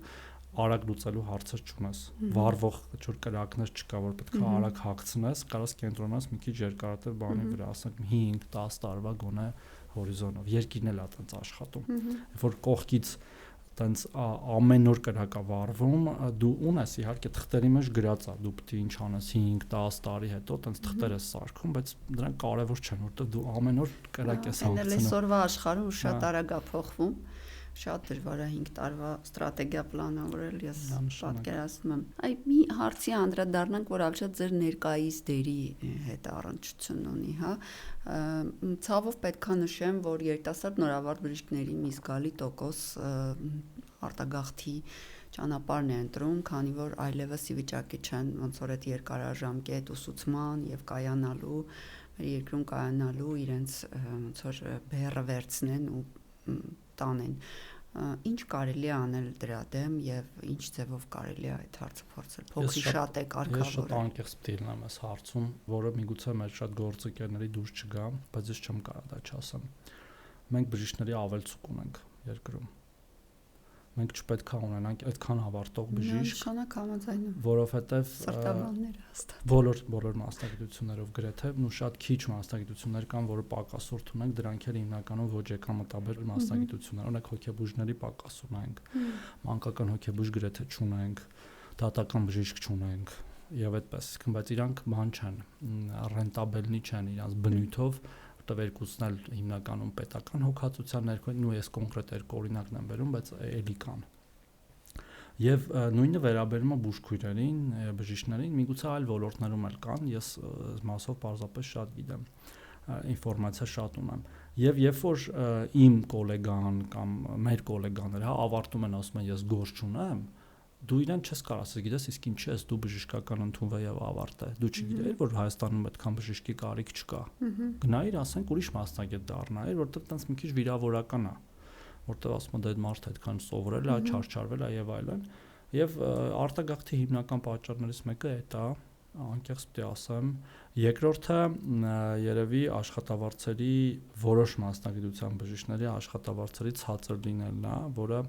արագ լուծելու հարցեր չունես, վառվող ինչ-որ կրակներ չկա, որ պետք է արագ հագցնես, կարաս կենտրոնանաս մի քիչ երկարատև բանի վրա, ասենք 5-10 տարվա գոնե հորիզոնով։ Երկիրն էլ է տենց աշխատում։ Երբ որ կողքից տենց ամեն օր կրակա վարվում, դու ունես իհարկե թղթերի մեջ գրած է, դու պետք է ինչ անես 5-10 տարի հետո տենց թղթեր ես սարքում, բայց դրանք կարևոր չեն, որովհետև դու ամեն օր կրակ ես հանգցնում։ Այսօրվա աշխարհում շատ արագ է փոխվում։ Շատ դժվար է 5 տարվա ստրատեգիա պլանավորել, ես պատկերացնում եմ։ Այ մի հարցի անդրադառնանք, որ ավելի ձեր ներկայիս դերի հետ առնչություն ունի, հա։ Ցավով պետքա նշեմ, որ երիտասարդ նորավարտ բժիշկների մի զգալի տոկոս արտագաղթի ճանապարհն է ընտրում, քանի որ այլևս ի վիճակի չեն ոնց որ այդ երկարաժամկետ ուսուցման եւ կայանալու, մեր երկրում կայանալու իրենց ոնց որ բեռը վերցնեն ու տանեն։ Ինչ կարելի է անել դրա դեմ եւ ինչ ձևով կարելի է այդ հարցը փորձել փոքրի շատ է կարգավորել։ Ես շատ անկեղծ դիլնամ այս հարցում, որը միգուցե մեր շատ գործընկերների դուրս չգա, բայց ես չեմ կարող դա չասեմ։ Մենք բժիշկների ավելցուկ ունենք երկրում։ Մենք չպետք է ունենանք այդքան հավարտող բժիշկ, որովհետև սրտաբանները հաստատ բոլոր մասնագիտություններով գրեթե ու շատ քիչ մասնագիտություններ կան, որը պակասորդ ունենք, դրանք էլ հիմնականում ոչ եկամտաբեր մասնագիտություններ, օրինակ հոգեբուժների պակաս ունենք, մանկական հոգեբուժ գրեթե չունենք, դատական բժիշկ չունենք եւ այդպես, բայց իրանք բան չեն, ռենտաբելնի չեն իրանց բնույթով, երկուսն էլ հիմնականում պետական հոգացության ներքո են, ու ես կոնկրետ երկու օրինակն եմ բերում, բայց էլի կան։ Եվ նույնը վերաբերում է բուժքույրերին, բժիշկներին, միգուցե այլ ոլորտներում էլ կան, ես մասով պարզապես շատ գիտեմ, ինֆորմացիա շատ ունեմ։ Եվ երբ որ իմ գոլեգան կամ մեր գոլեգաները ավարտում են, ասում են ես գործ չունեմ, դու իրեն չես կարող ասել, գիտես, իսկ ինչ ես, դու բժշկական ընդունվե եւ ավարտե։ Դու չգիտես, որ Հայաստանում այդքան բժշկի կարիք չկա։ Գնայիր, ասենք, ուրիշ մասնագետ դառնայիր, որտեղ տենց մի քիչ վիրավորական է, որտեղ ասում են դա այդ մարդը այդքան սովորել է, չարչարվել է եւ այլն։ Եվ արտագաղթի հիմնական պատճառներից մեկը է դա, անկեղծ պետք է ասեմ։ Երկրորդը երևի աշխատավարձերի որոշ մասնագիտության բժիշկների աշխատավարձերի ցածր լինելն է, որը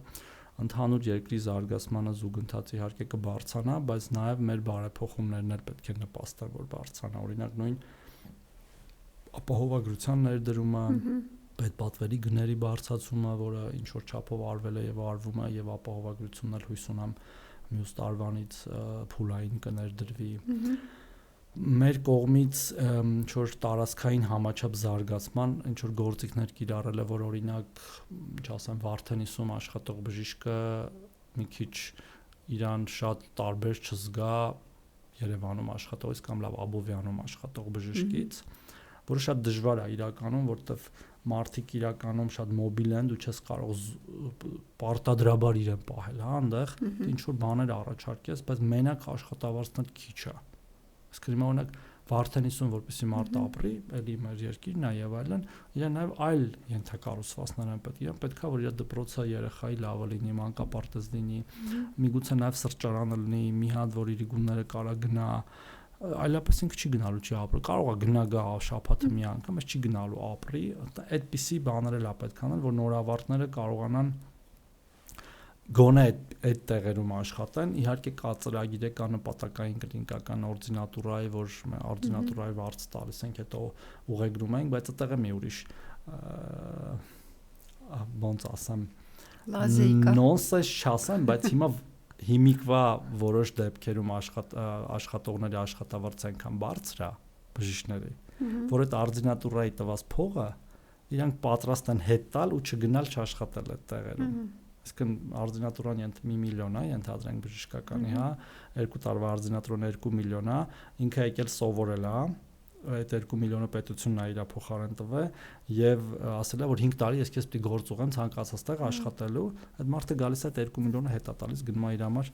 ընդհանուր երկրի զարգացմանը զուգընթաց իհարկե կբարձրանա, բայց նաև մեր բարեփոխումներն էլ պետք է նպաստեն, որ բարձրանա։ Օրինակ նույն ապահովագրության ներդրումը, պետպատվերի գների բարձրացումը, որը ինչ որ չափով արվել է եւ արվում է եւ ապահովագրությունն էլ հույս ունեմ մյուս տարվանից փուլային կներդրվի։ Մեր կողմից ինչ որ տարածքային համաչափ զարգացման ինչ որ գործիքներ կիրառել է, որ օրինակ, չասեմ, Վարդենիսում աշխատող բժիշկը մի քիչ իրան շատ տարբեր չզգա Երևանում աշխատողից կամ լավ Աբովյանում աշխատող բժիշկից, որը շատ դժվար է իրականում, որտեվ մարդիկ իրականում շատ մոբիլ են, դու չես կարող պարտադրաբար իրեն պահել, հա, այնտեղ ինչ որ բաներ առաջարկես, բայց մենակ աշխատավարձն քիչ է։ Իսկ հիմա օրինակ Վարդենիսում որպեսզի մարդ ապրի, էլի մեր երկիրն է եւ այլն, իրեն նաեւ այլ ենթակառուցվածքներ են պետք, իրեն պետքա որ իր դպրոցը երեխայի լավը լինի, մանկապարտեզ լինի, միգուցե նաեւ սրճարանը լինի, մի հատ որ իր գունները կարա գնա, այլապես ինքը չի գնալու չի ապրի, կարող է գնա գա շաբաթը մի անգամ, բայց չի գնալու ապրի, այդպիսի բաներ էլ է պետք անել, որ նորավարտները կարողանան գոնե այդ տեղերում աշխատեն, իհարկե կա ծրագիր է, կա նպատակային կլինիկական օրդինատուրայի, որ օրդինատուրայի վարձ տալիս ենք, հետո ուղեգրում ենք, բայց այդտեղ է մի ուրիշ ոնց ասեմ, նոնսենս չասեմ, բայց հիմա հիմիկվա որոշ դեպքերում աշխատողների աշխատավարձը այնքան բարձր է բժիշկների, որ այդ օրդինատուրայի տված փողը իրանք պատրաստ են հետ տալ ու չգնալ չաշխատել այդ տեղերում։ Իսկ օրդինատուրան 1 միլիոն է, ենթադրենք բժշկականի, հա, 2 տարվա օրդինատուրան 2 միլիոն է, ինքը եկել սովորել է, այդ 2 միլիոնը պետությունն է իր փոխարեն տվել եւ ասել է որ 5 տարի ես քեզ պիտի գործ ուղեմ ցանկացած տեղ աշխատելու, այդ մարդը գալիս է այդ 2 միլիոնը հետա տալիս, գնում է իր համար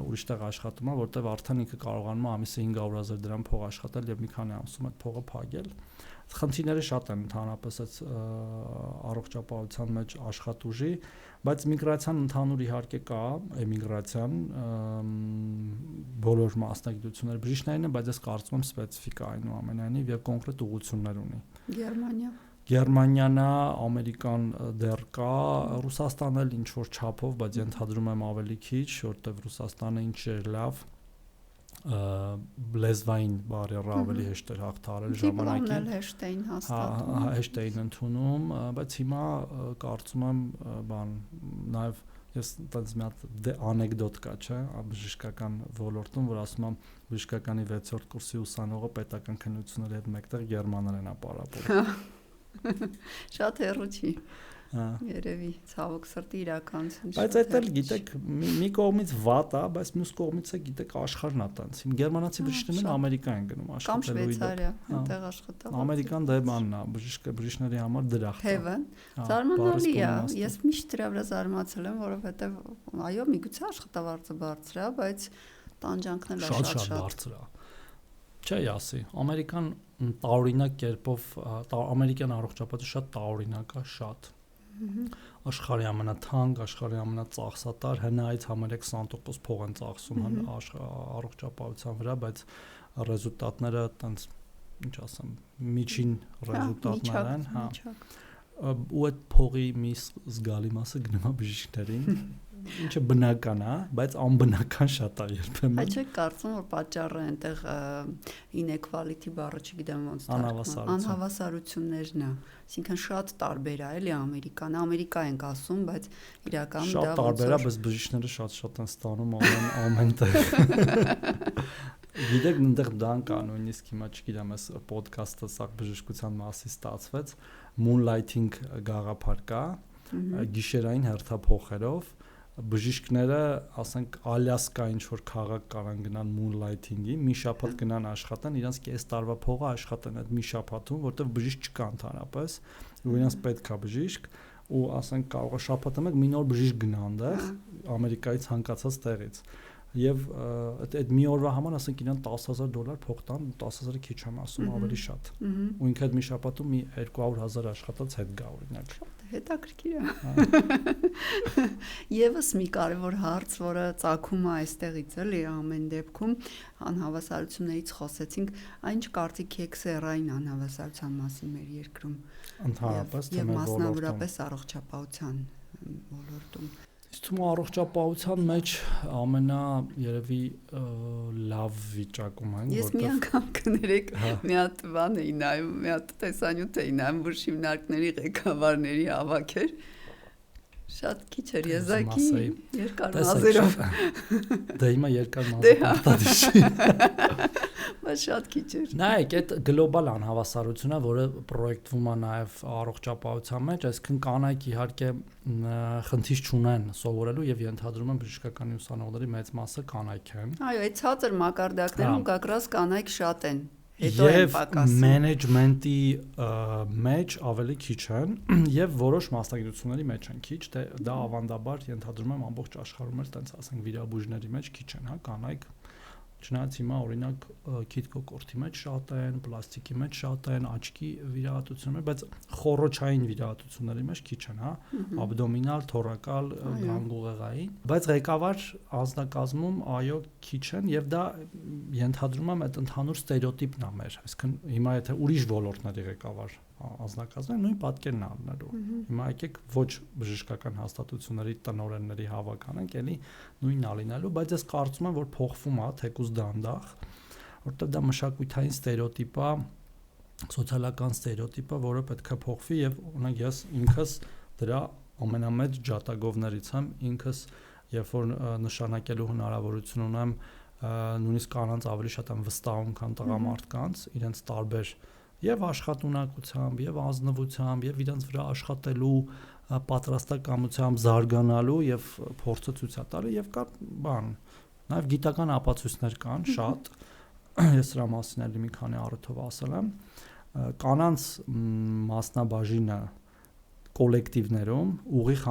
ուրիշ տեղ աշխատում է, որտեղ արդեն ինքը կարողանում է ամիսը 500,000 դրամ փող աշխատել եւ մի քանի ամսում այդ փողը փակել։ Խնդիրները շատ են ընդհանրապես այդ առողջապահության մեջ աշխատուժի, բայց միգրացիան ընդհանուր իհարկե կա, էմիգրացիան բոլոր մասնագիտությունները բժիշկներն են, բայց ես կարծում եմ սպეციფიկ այնուամենայնիվ եւ կոնկրետ ուղղություններ ունի։ Գերմանիան, Ամերիկան դեռ կա, Ռուսաստանն էլ ինչ որ չափով, բայց ենթադրում եմ ավելի քիչ, որտեղ Ռուսաստանը ինչ էր լավ լեզվային բարերը ավելի հեշտ էր հաղթահարել ժամանակին, հեշտ էին ընդունում, բայց հիմա կարծում եմ բան նաև Ես տենց մի հատ անեկդոտ կա, չէ, բժշկական ոլորտում, որ ասում եմ բժշկականի 6-րդ կուրսի ուսանողը պետական քննությունների հետ մեկտեղ գերմաներեն է պարապում։ Շատ հեռու չի։ Երևի ցավոք սրտի իրականություն։ Բայց այդ էլ գիտեք մի կողմից վատ է, բայց մյուս կողմից է գիտեք աշխարհն է տենց։ Իմ գերմանացի բժիշկներն Ամերիկա են գնում աշխատելու։ Կամ Շվեյցարիա, այնտեղ աշխատող։ Ամերիկան դեմանն է, բժիշկների համար դրախտ։ Թևն։ Զարմանալի է։ Ես միշտ դրա վրա զարմացել եմ, որովհետև այո, միգուցե աշխատավարձը բարձր է, բայց տանջանքն էլ շատ բարձր է։ Չէ, ասի, ամերիկան տարօրինակ կերպով, ամերիկյան առողջապահությունը շատ տարօրինակ է, շատ։ Աշխարհի ամենաթանկ, աշխարհի ամենածախսատար, հնայից համարյա 20% փող են ծախսում առողջապահության վրա, բայց ռեզուլտատները տենց, ինչ ասեմ, միջին ռեզուլտատներ են, հա։ Ու այդ փողի մի զգալի մասը գնում է բժիշկներին, ինչը բնական է, բայց անբնական շատ է երբեմն։ Այդ չէ կարծում որ պատճառը այնտեղ inequality բառը չգիտեմ ոնց անհավասարություններն է, այսինքն շատ տարբեր է էլի Ամերիկան, Ամերիկա ենք ասում, բայց իրականում դա շատ տարբեր է, բայց բժիշկները շատ են ստանում ամեն տեղ։ Գիտեք, այնտեղ դան կա, նույնիսկ հիմա չգիտեմ, այս ոդքասթը սա բժշկության մասի ստացվեց, moonlighting գաղափար կա, գիշերային հերթափոխերով բժիշկները, ասենք, Ալյասկա ինչ որ քաղաք կարան գնան moonlighting-ի, մի շաբաթ գնան աշխատեն, իրանց կես տարվա փողը աշխատեն այդ մի շաբաթում, որտեղ բժիշկ չկա ընդհանրապես, ու իրանց պետք է բժիշկ, ու ասենք կարող է շաբաթը մեկ մի նոր բժիշկ գնա այնտեղ Ամերիկայից հանկացած տեղից։ Եվ այդ մի օրվա համար ասենք իրան $10,000 փող տան, 10,000-ը քիչ եմ ասում, ավելի շատ։ Ու ինքը այդ մի շաբաթում մի 200,000 աշխատած հետ գա օրինակ։ Հետաքրքիր է։ Եվս մի կարևոր հարց, որը ծագում է այստեղից էլի ամեն դեպքում, անհավասարություններից խոսեցինք, այն կարծիք եք սեռային անհավասարության մասին մեր երկրում։ Ընդհանրապես եւ մասնավորապես առողջապահության ոլորտում։ Իսկ առողջապահության մեջ ամենա երևի լավ վիճակում են, Ես մի անգամ կներեք մի հատ բան էի նայում, մի հատ տեսանյութ էի նայում, որ հիմնարկների ղեկավարների հավաք էր։ Շատ քիչ էր եզակի, երկար մազերով։ Դա հիմա երկար մազերով արտադիշի։ Բայց շատ քիչ էր։ Նայեք, այդ գլոբալ անհավասարությունը, որը պրոյեկտվում է նաև առողջապահության մեջ, այսինքն կանայք իհարկե խնդիր չունեն սովորելու եւ ենթադրում եմ բժշկականի ուսանողների մեծ մասը կանայք են։ Այո, այդ ցածր մակարդակներում կակրաս կանայք շատ են։ Հետո են Եվ պակասում։ մենեջմենտի մեջ ավելի քիչ են եւ որոշ մասնագիտությունների մեջ են քիչ, դա ավանդաբար ենթադրում եմ ամբողջ աշխարհում էլ տենց ասենք վիրաբույժների մեջ քիչ են, հա, կանայք Չնայած հիմա օրինակ քիթկոկորտի մեջ շատ են, պլաստիկի մեջ շատ են, աչքի վիրահատությունների, բայց խոռոչային վիրահատությունների մեջ քիչ են, հա, աբդոմինալ, թորակալ, գանգուղեղային, բայց ղեկավար անձնակազմում այո քիչ են եւ դա ենթադրում եմ այդ ընդհանուր ստերեոտիպն է մեր, այսինքն հիմա եթե ուրիշ ոլորտների ղեկավար անձնակազմը նույն պատկերն է առնելու։ Հիմա եկեք ոչ բժշկական հաստատությունների տնօրենների հավաք անենք, էլի նույնն ալինելու, բայց ես կարծում եմ, որ փոխվում է թեկուզ դանդաղ, որտեղ դա մշակութային ստերեոտիպ է, սոցիալական ստերեոտիպ է, որը պետք է փոխվի եւ օրինակ ես ինքս դրա ամենամեծ ջատագովներից եմ, ինքս երբ որ նշանակելու հնարավորություն ունեմ, նույնիսկ կանանց ավելի շատ եմ վստահում, քան տղամարդկանց, իրենց տարբեր եւ աշխատունակությամբ, եւ ազնվությամբ, եւ իրենց վրա աշխատելու պատրաստակամությամբ զարգանալու եւ փորձը ցույց տալու եւ կա բան, նաեւ գիտական ապացույցներ կան շատ, ես դրա մասին էլ մի քանի առիթով ասել եմ, կանանց մասնաբաժինը կոլեկտիվներում ուղիղ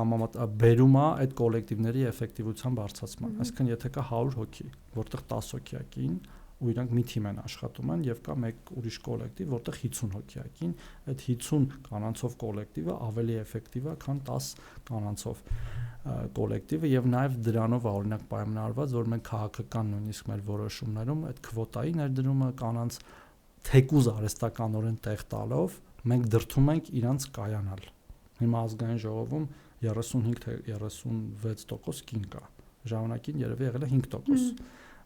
բերում է այդ կոլեկտիվների էֆեկտիվության բարձրացման, այսինքն եթե կա 100 հոգի, որտեղ 10 հոգի է կին ու իրանք մի թիմ են աշխատում են եւ կա մեկ ուրիշ կոլեկտիվ, որտեղ 50 հոգի է կին, այդ 50 կանանցով կոլեկտիվը ավելի էֆեկտիվ է, քան 10 կանանցով կոլեկտիվը եւ նաեւ դրանով է օրինակ պայմանավորված, որ մենք քաղաքական նույնիսկ մեր որոշումներում այդ քվոտայի ներդրումը կանանց թեկուզ արհեստականորեն տեղ տալով մենք դրթում ենք իրանց կայանալ։ Հիմա ազգային ժողովում 35-36% կին կա, ժամանակին երևի եղել է 5%,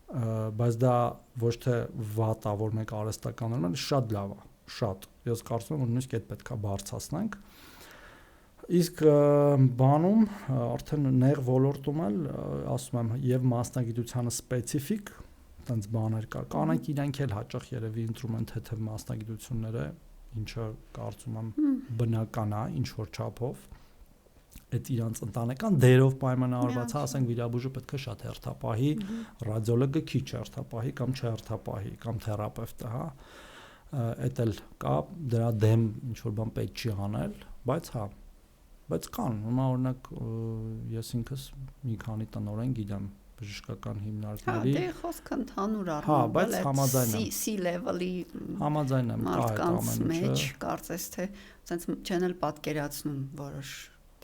բայց դա ոչ թե վատ է, որ մենք արհեստականորեն շատ լավ է, շատ։ Ես կարծում եմ, որ նույնիսկ այդ պետք է բարձրացնենք։ Իսկ բանում արդեն նեղ ոլորտում էլ ասում եմ եւ մասնագիտությանը սպეციფიկ տենց բաներ կա։ Կանանք իրենք էլ հաճախ երևի ընտրում են թեթև մասնագիտությունները, ինչը կարծում եմ բնական է ինչ որ չափով։ Այդ իրանց ընտանեկան դերով պայմանավորված, ասենք վիրաբույժը պետք է շատ հերթապահի, ռադիոլոգը քիչ հերթապահի կամ չհերթապահի կամ թերապևտը, հա։ Էդ էլ կա, դրա դեմ ինչ որ բան պետք չի անել, բայց կան, հիմա օրինակ ես ինքս մի քանի տնօրեն գիտեմ բժշկական հիմնարկների։ Հա, դե խոսքը ընդհանուր առմամբ, հա, բայց համաձայն եմ։ C-level-ի համաձայն եմ, կա այդ ամենը, մեջ կարծես թե ցենց չեն էլ պատկերացնում որոշ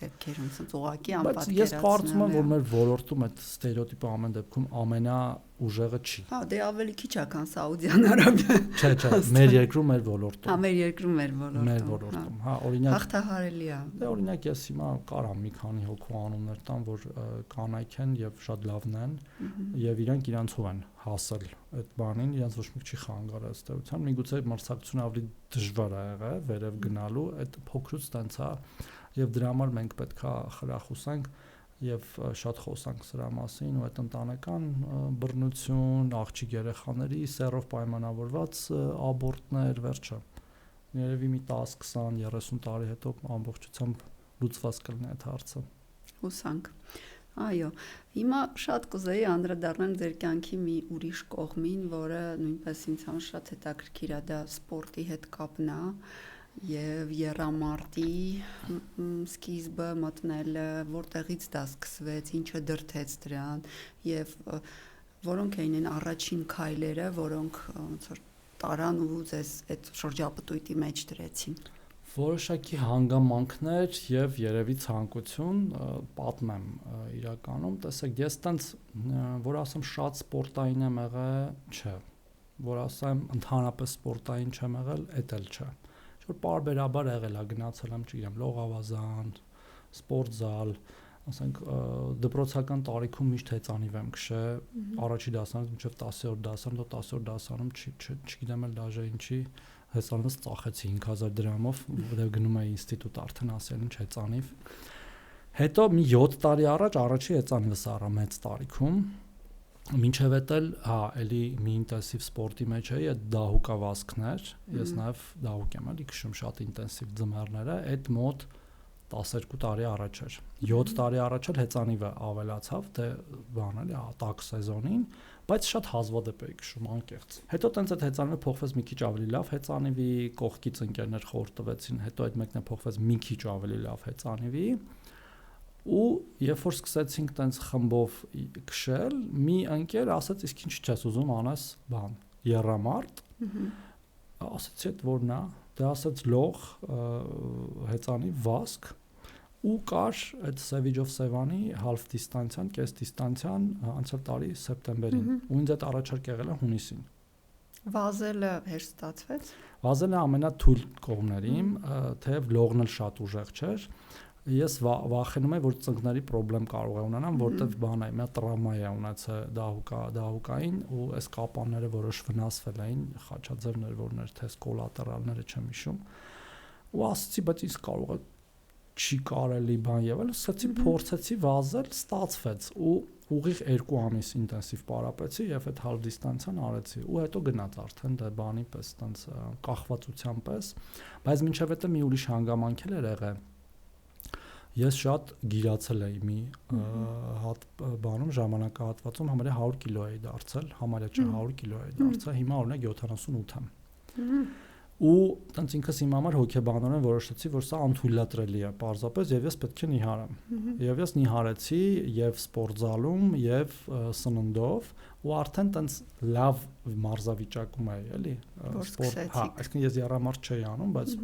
դեպքերում, ցենց ուղղակի անպատկերացնում։ Բայց ես կարծում եմ, որ մեր ոլորտում այդ ստերեոտիպը ամեն դեպքում ամենաուժեղը չի։ Հա, դե ավելի քիչ է, քան Սաուդյան Արաբիան։ Չէ, մեր երկրում մեր ոլորտում։ Հա, մեր երկրում մեր ոլորտում։ Մեր ոլորտում, հա, օրինակ հաղթահարելի է։ Դե օրինակ ես հիմա կարամ մի քանի հոգու անուններ տամ, որ կանայք են եւ շատ լավն են եւ իրանք իրանցով են հասել այդ բանին, իրանց ոչ մի չի խանգարել ըստ էության։ Միգուցե մրցակցությունը ավելի դժվար է եղել վերև գնալու, այդ փոքրուց տենց է եւ դրա համար մենք պետքա խրախուսենք եւ շատ խոսանք սրա մասին ու այդ ընտանեկան բռնություն, աղջիկ երեխաների սեռով պայմանավորված աբորտներ, վերջը երևի մի 10, 20, 30 տարի հետո ամբողջությամբ լուծված կլինի այդ հարցը։ Հուսանք։ Այո, հիմա շատ կուզեի անդրադառնալ ձեր կյանքի մի ուրիշ կողմին, որը նույնպես ինձ համար շատ հետաքրքիր է, դա սպորտի հետ կապն է եւ եռամարտի սկիզբը մտնելը, որտեղից դա սկսվեց, ինչը դրթեց դրան եւ որոնք էին այն առաջին քայլերը, որոնք ոնց որ տարան ու ձեզ այդ շրջապտույտի մեջ դրեցին։ Որոշակի հանգամանքներ եւ երևի ցանկություն պատմեմ իրականում, տեսեք, ես տենց որ ասեմ շատ սպորտային եմ եղել, չէ, որ ասեմ ընդհանրապես սպորտային չեմ եղել, էդ էլ չէ։ Որ բարբերաբար եղել է, գնացել եմ, չգիտեմ, լողավազան, սպորտզալ, ասենք դպրոցական տարիքում միշտ հեծանիվ եմ քշել, առաջի դասարանից մինչև 10-րդ դասարան, 10-րդ դասարանում չգիտեմ էլ դաժե ինչի հեծանիվս ծախեցի 5000 դրամով, որտեղ գնում էի ինստիտուտ արդեն ասել ինչ հեծանիվ։ Հետո մի 7 տարի առաջ առաջի հեծանիվս առա մեծ տարիքում, մինչև էտել, հա, էլի մի ինտենսիվ սպորտի մեջ էի, այդ դահուկավազքներ, ես նաև դահուկ եմ էլի քշում շատ ինտենսիվ ձմեռները, այդ մոտ 12 տարի առաջ էր։ 7 տարի առաջ էլ հեծանիվը ավելացավ, դե բան էլի, տաք սեզոնին, բայց շատ հազվադեպ էի քշում անկեղծ։ Հետո տենց այդ հեծանիվը փոխվեց մի քիչ ավելի լավ հեծանիվի, կողքից ընկերներ խորհուրդ տվեցին, հետո այդ մեկն է փոխվեց մի քիչ ավելի լավ հեծանիվի։ Ու երբ որ սկսեցինք տենց խմբով քշել, մի ընկեր ասաց, իսկ ինչ չես ուզում անես բան, եռամարտ։ Ասացի, այդ որն է։ Դե ասաց լող, հեծանիվ, վազք ու կար այդ Սևիջով Սևանի half դիստանցիան, կես դիստանցիան անցյալ տարի սեպտեմբերին։ Ու ինձ այդ առաջարկ եղել է հունիսին։ Վազելը հեշտ ստացվեց։ Վազելը ամենաթույլ կողմերին, թեև լողն էլ շատ ուժեղ չէր։ Ես վախենում եմ, որ ծնկների խնդրեմ կարող է ունենամ, որտեղ բան է, մի տրավմա է ունեցել դահուկային ու այս կապանները որոշ վնասվել էին, խաչաձևներ որներ, թե կոլատերալները չեմ հիշում։ Ու ասացի, բայց ինձ կարող է չի կարելի բան եղել, սկսեցի փորձեցի վազել, ստացվեց ու ուղիղ 2 ամիս ինտենսիվ պարապեցի եւ այդ half դիստանցիան արեցի ու հետո գնաց արդեն դա բանի պես, տենց կախվածության պես, բայց մինչև հետո մի ուրիշ հանգամանք էր եղել։ Ես շատ գիրացել էի մի բանում ժամանակահատվածում համարյա 100 կիլո էի դարձել, համարյա չէ 100 կիլո էի դարձել, հիմա օրինակ 78 եմ։ Ու տենց ինքս իմ համար հոգեբանորեն որոշեցի, որ սա անթույլատրելի է, պարզապես եւ ես պետք է նիհարեմ։ Եվ ես նիհարեցի եւ սպորտզալում եւ սննդով ու արդեն տենց լավ մարզավիճակում էի, էլի, սպորտ, հա, այսինքն ես եռամարտ չէի անում, բայց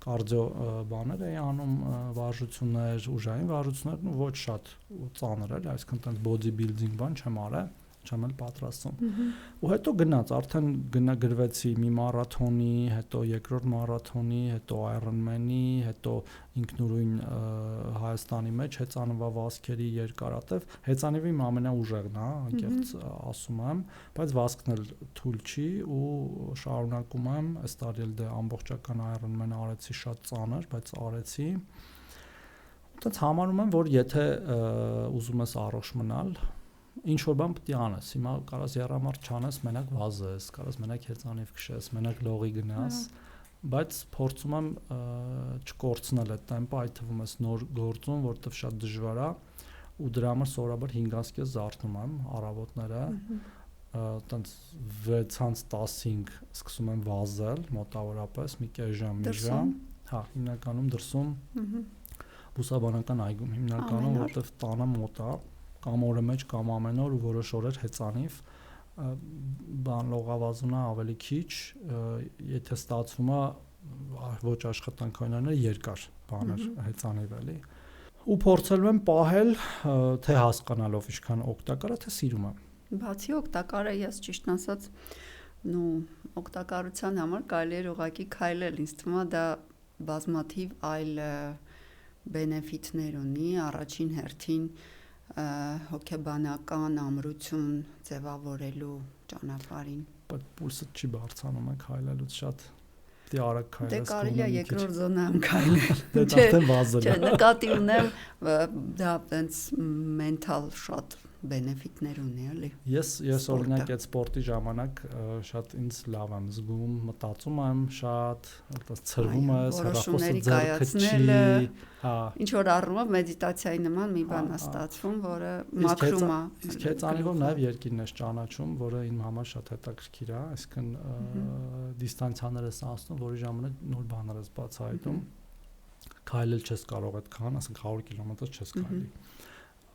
կարդիո բաներ էի անում, վարժություններ, ուժային վարժություններ, ու ոչ շատ ծանր էլի, այսինքն տենց body building բան չեմ արել, չեմ էլ պատրաստում։ Ու հետո գնաց, արդեն գրվեցի մի մարաթոնի, հետո երկրորդ մարաթոնի, հետո Ironman-ի, հետո ինքնուրույն Հայաստանի մեջ հեծանվավազքերի երկարատև, հեծանիվը իմ ամենաուժեղն է, անկեղծ ասում եմ, բայց վազքն էլ թույլ չի ու շարունակում եմ, այս տարի էլ դե ամբողջական Ironman արեցի շատ ծանր, բայց արեցի։ Դից համարում եմ, որ եթե ուզում ես առողջ մնալ, ինչ որ բան պետք է անես։ Հիմա կարաս երամարտ չանես, մենակ վազես, կարաս մենակ հեծանիվ քշես, մենակ լողի գնաս, բայց փորձում եմ չկորցնել այդ տեմպը, այդ թվում էս նոր գործում, որտեղ շատ դժվար է, ու դրա համար սովորաբար 5-ից կես զարթնում եմ առավոտները, տենց 6-ից 15 սկսում եմ վազել, մոտավորապես մի կես ժամ, մի ժամ, հա, հիմնականում դրսում, բուսաբանական այգում, հիմնականում, որտեղ տանը մոտ է, կամ օրը մեջ կամ ամեն օր ու որոշ օրեր հեծանիվ, բան լողավազունը ավելի քիչ, եթե ստացվում է ոչ աշխատանքայինները երկար բաներ հեծանիվ էլի, ու փորձելու եմ պահել, թե հասկանալով ինչքան օգտակար է, թե սիրում եմ։ Բացի օգտակարը, ես ճիշտն ասած, օգտակարության համար կարելի է ուղղակի քայլել, ինձ թվում է դա բազմաթիվ այլ բենեֆիտներ ունի, առաջին հերթին հոգեբանական ամրություն ձևավորելու ճանապարհին։ Բայց պուլսը չի բարձրանում է քայլելուց շատ արագ քայլես։ Դե կարելի է երկրորդ զոնայում քայլել։ Դե արդեն վազել։ Չէ, նկատի ունեմ, դա այնց մենթալ շատ բենեֆիտներ ունի, էլի։ Ես օրինակ այդ սպորտի ժամանակ շատ ինձ լավ եմ զգում, մտածում եմ շատ, ցրվում ես, հեռախոսը ձեռքը չի, հա։ Ինչ որ առումով մեդիտացիայի նման մի բան է ստացվում, որը մաքրում է։ Իսկ հեծանիվով նաև երկիրն ես ճանաչում, որը իմ համար շատ հետաքրքիր է, այսինքն դիստանցիաներ ես անցնում, որի ժամանակ նոր բաներ ես բացահայտում։ Քայլել չես կարող այդքան, ասենք 100 կիլոմետր չես քայլի։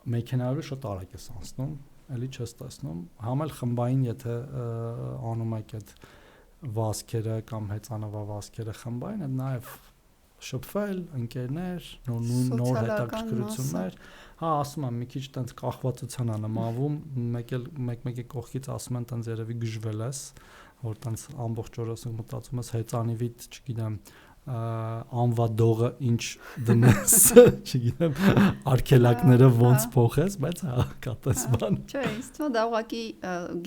Մեքենայով շատ արագ ես անցնում, էլի չես տեսնում, համել խմբային, եթե անում եք այդ վազքերը կամ հեծանվա վազքերը խմբային, այդ նաև շփվել, ընկերներ, նոր հետաքրքրություններ, հա, ասում եմ, մի քիչ տենց կախվածության է նմանվում, մեկ-մեկի կողքից ասում են տենց երևի գժվել ես, որ տենց ամբողջ օրը ասենք մտածում ես հեծանիվիդ, չգիտեմ, անվադողը ինչ դնես, չգիտեմ, արգելակները ոնց փոխես, բայց հա, կատես բան։ Չէ, ինձ թվում է դա ուղղակի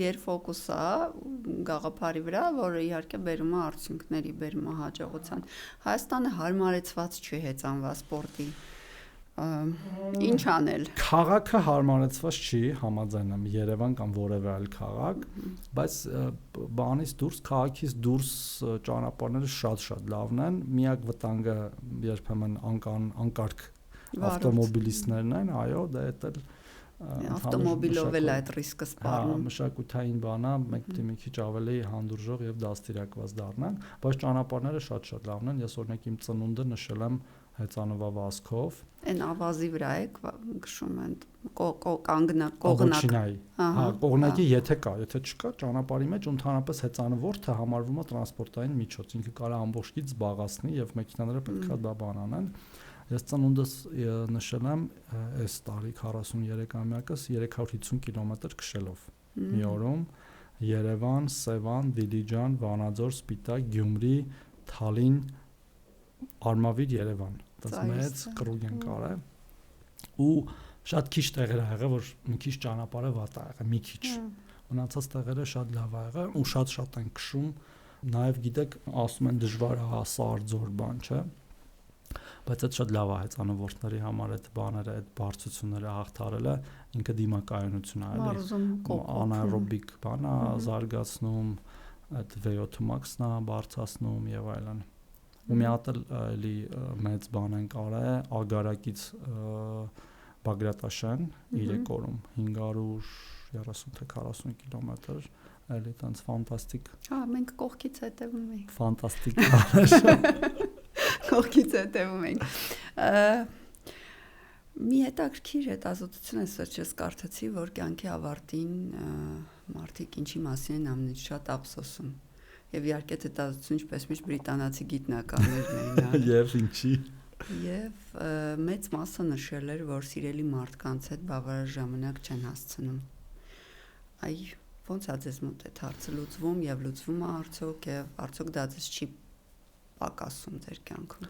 գերֆոկուս է գաղափարի վրա, որը իհարկե բերում է արդյունքների, բերում է հաջողության։ Հայաստանը հարմարեցված չի հեծանվա սպորտի։ Ինչ անել։ Քաղաքը հարմարեցված չի, համաձայն եմ, Երևան կամ որևէ այլ քաղաք, բայց բանից դուրս, քաղաքից դուրս ճանապարհները շատ լավն են, միակ վտանգը երբեմն անկարգ ավտոմոբիլիստներն են, այո, դա էլ ավտոմոբիլով էլ այդ ռիսկը սպառնում։ Հա, մշակութային բան է, մենք պետք է մի քիչ ավելի հանդուրժող եւ դաստիարակված դառնանք, բայց ճանապարհները շատ լավն են, ես օրինակ իմ ծնունդը նշել եմ հեծանվա վազքով։ Այն ավազի վրա է քշում են կողնակ։ Հա, կողնակի եթե կա, եթե չկա, ճանապարհի մեջ ընդհանրապես հեծանվորդը համարվում է տրանսպորտային միջոց, ինքը կարող է ամբողջից զբաղացնի եւ մեքենաները պետք է դա բան անեն։ Ես ծնունդս նշել եմ այս տարի 43-ամյակս 350 կիլոմետր քշելով մի օրում Երևան, Սևան, Դիլիջան, Վանաձոր, Սպիտակ, Գյումրի, Թալին, Արմավիր, Երևան, դա մեծ կրուգ են կարել ու շատ քիչ տեղեր ա եղել, որ մի քիչ ճանապարհը վատ ա եղել, մի քիչ։ Մնացած տեղերը շատ լավ ա եղել ու շատ են քշում, նաև գիտեք, ասում են դժվար է սարձոր բան, չէ՞։ Բայց այդ շատ լավ է հեծանվորդների համար այդ բաները, այդ բարձությունները հաղթարելը, ինքը դիմակայունություն է, էլի անաերոբիկ բան է զարգացնում, այդ VO2 max-ն է բարձրացնում եւ այլն։ Ու մի հատ էլի մեծ բան են կարել Ագարակից Բագրատաշեն 3 օրում 530 թե 40 կիլոմետր, էլի տենց ֆանտաստիկ։ Հա, մենք կողքից հետևում ենք։ Ֆանտաստիկ բան։ Կողքից հետևում ենք։ Մի հետաքրքիր հետազոտություն ես կարդացի, որ կյանքի ավարտին մարդիկ ինչի մասին են ամենից շատ ափսոսում։ Եվ իհարկե հետազոտություն ինչպես միշտ բրիտանացի գիտնականներն էին արել։ Եվ ինչի։ Եվ մեծ մասը նշել էր, որ սիրելի մարդկանց հետ բավարար ժամանակ չեն հասցնում։ Այ ո՞նց է ձեզ մոտ այդ հարցը լուծվում եւ լուծվում է արդյոք եւ արդյոք դա ձեզ չի պակասում ձեր կյանքում։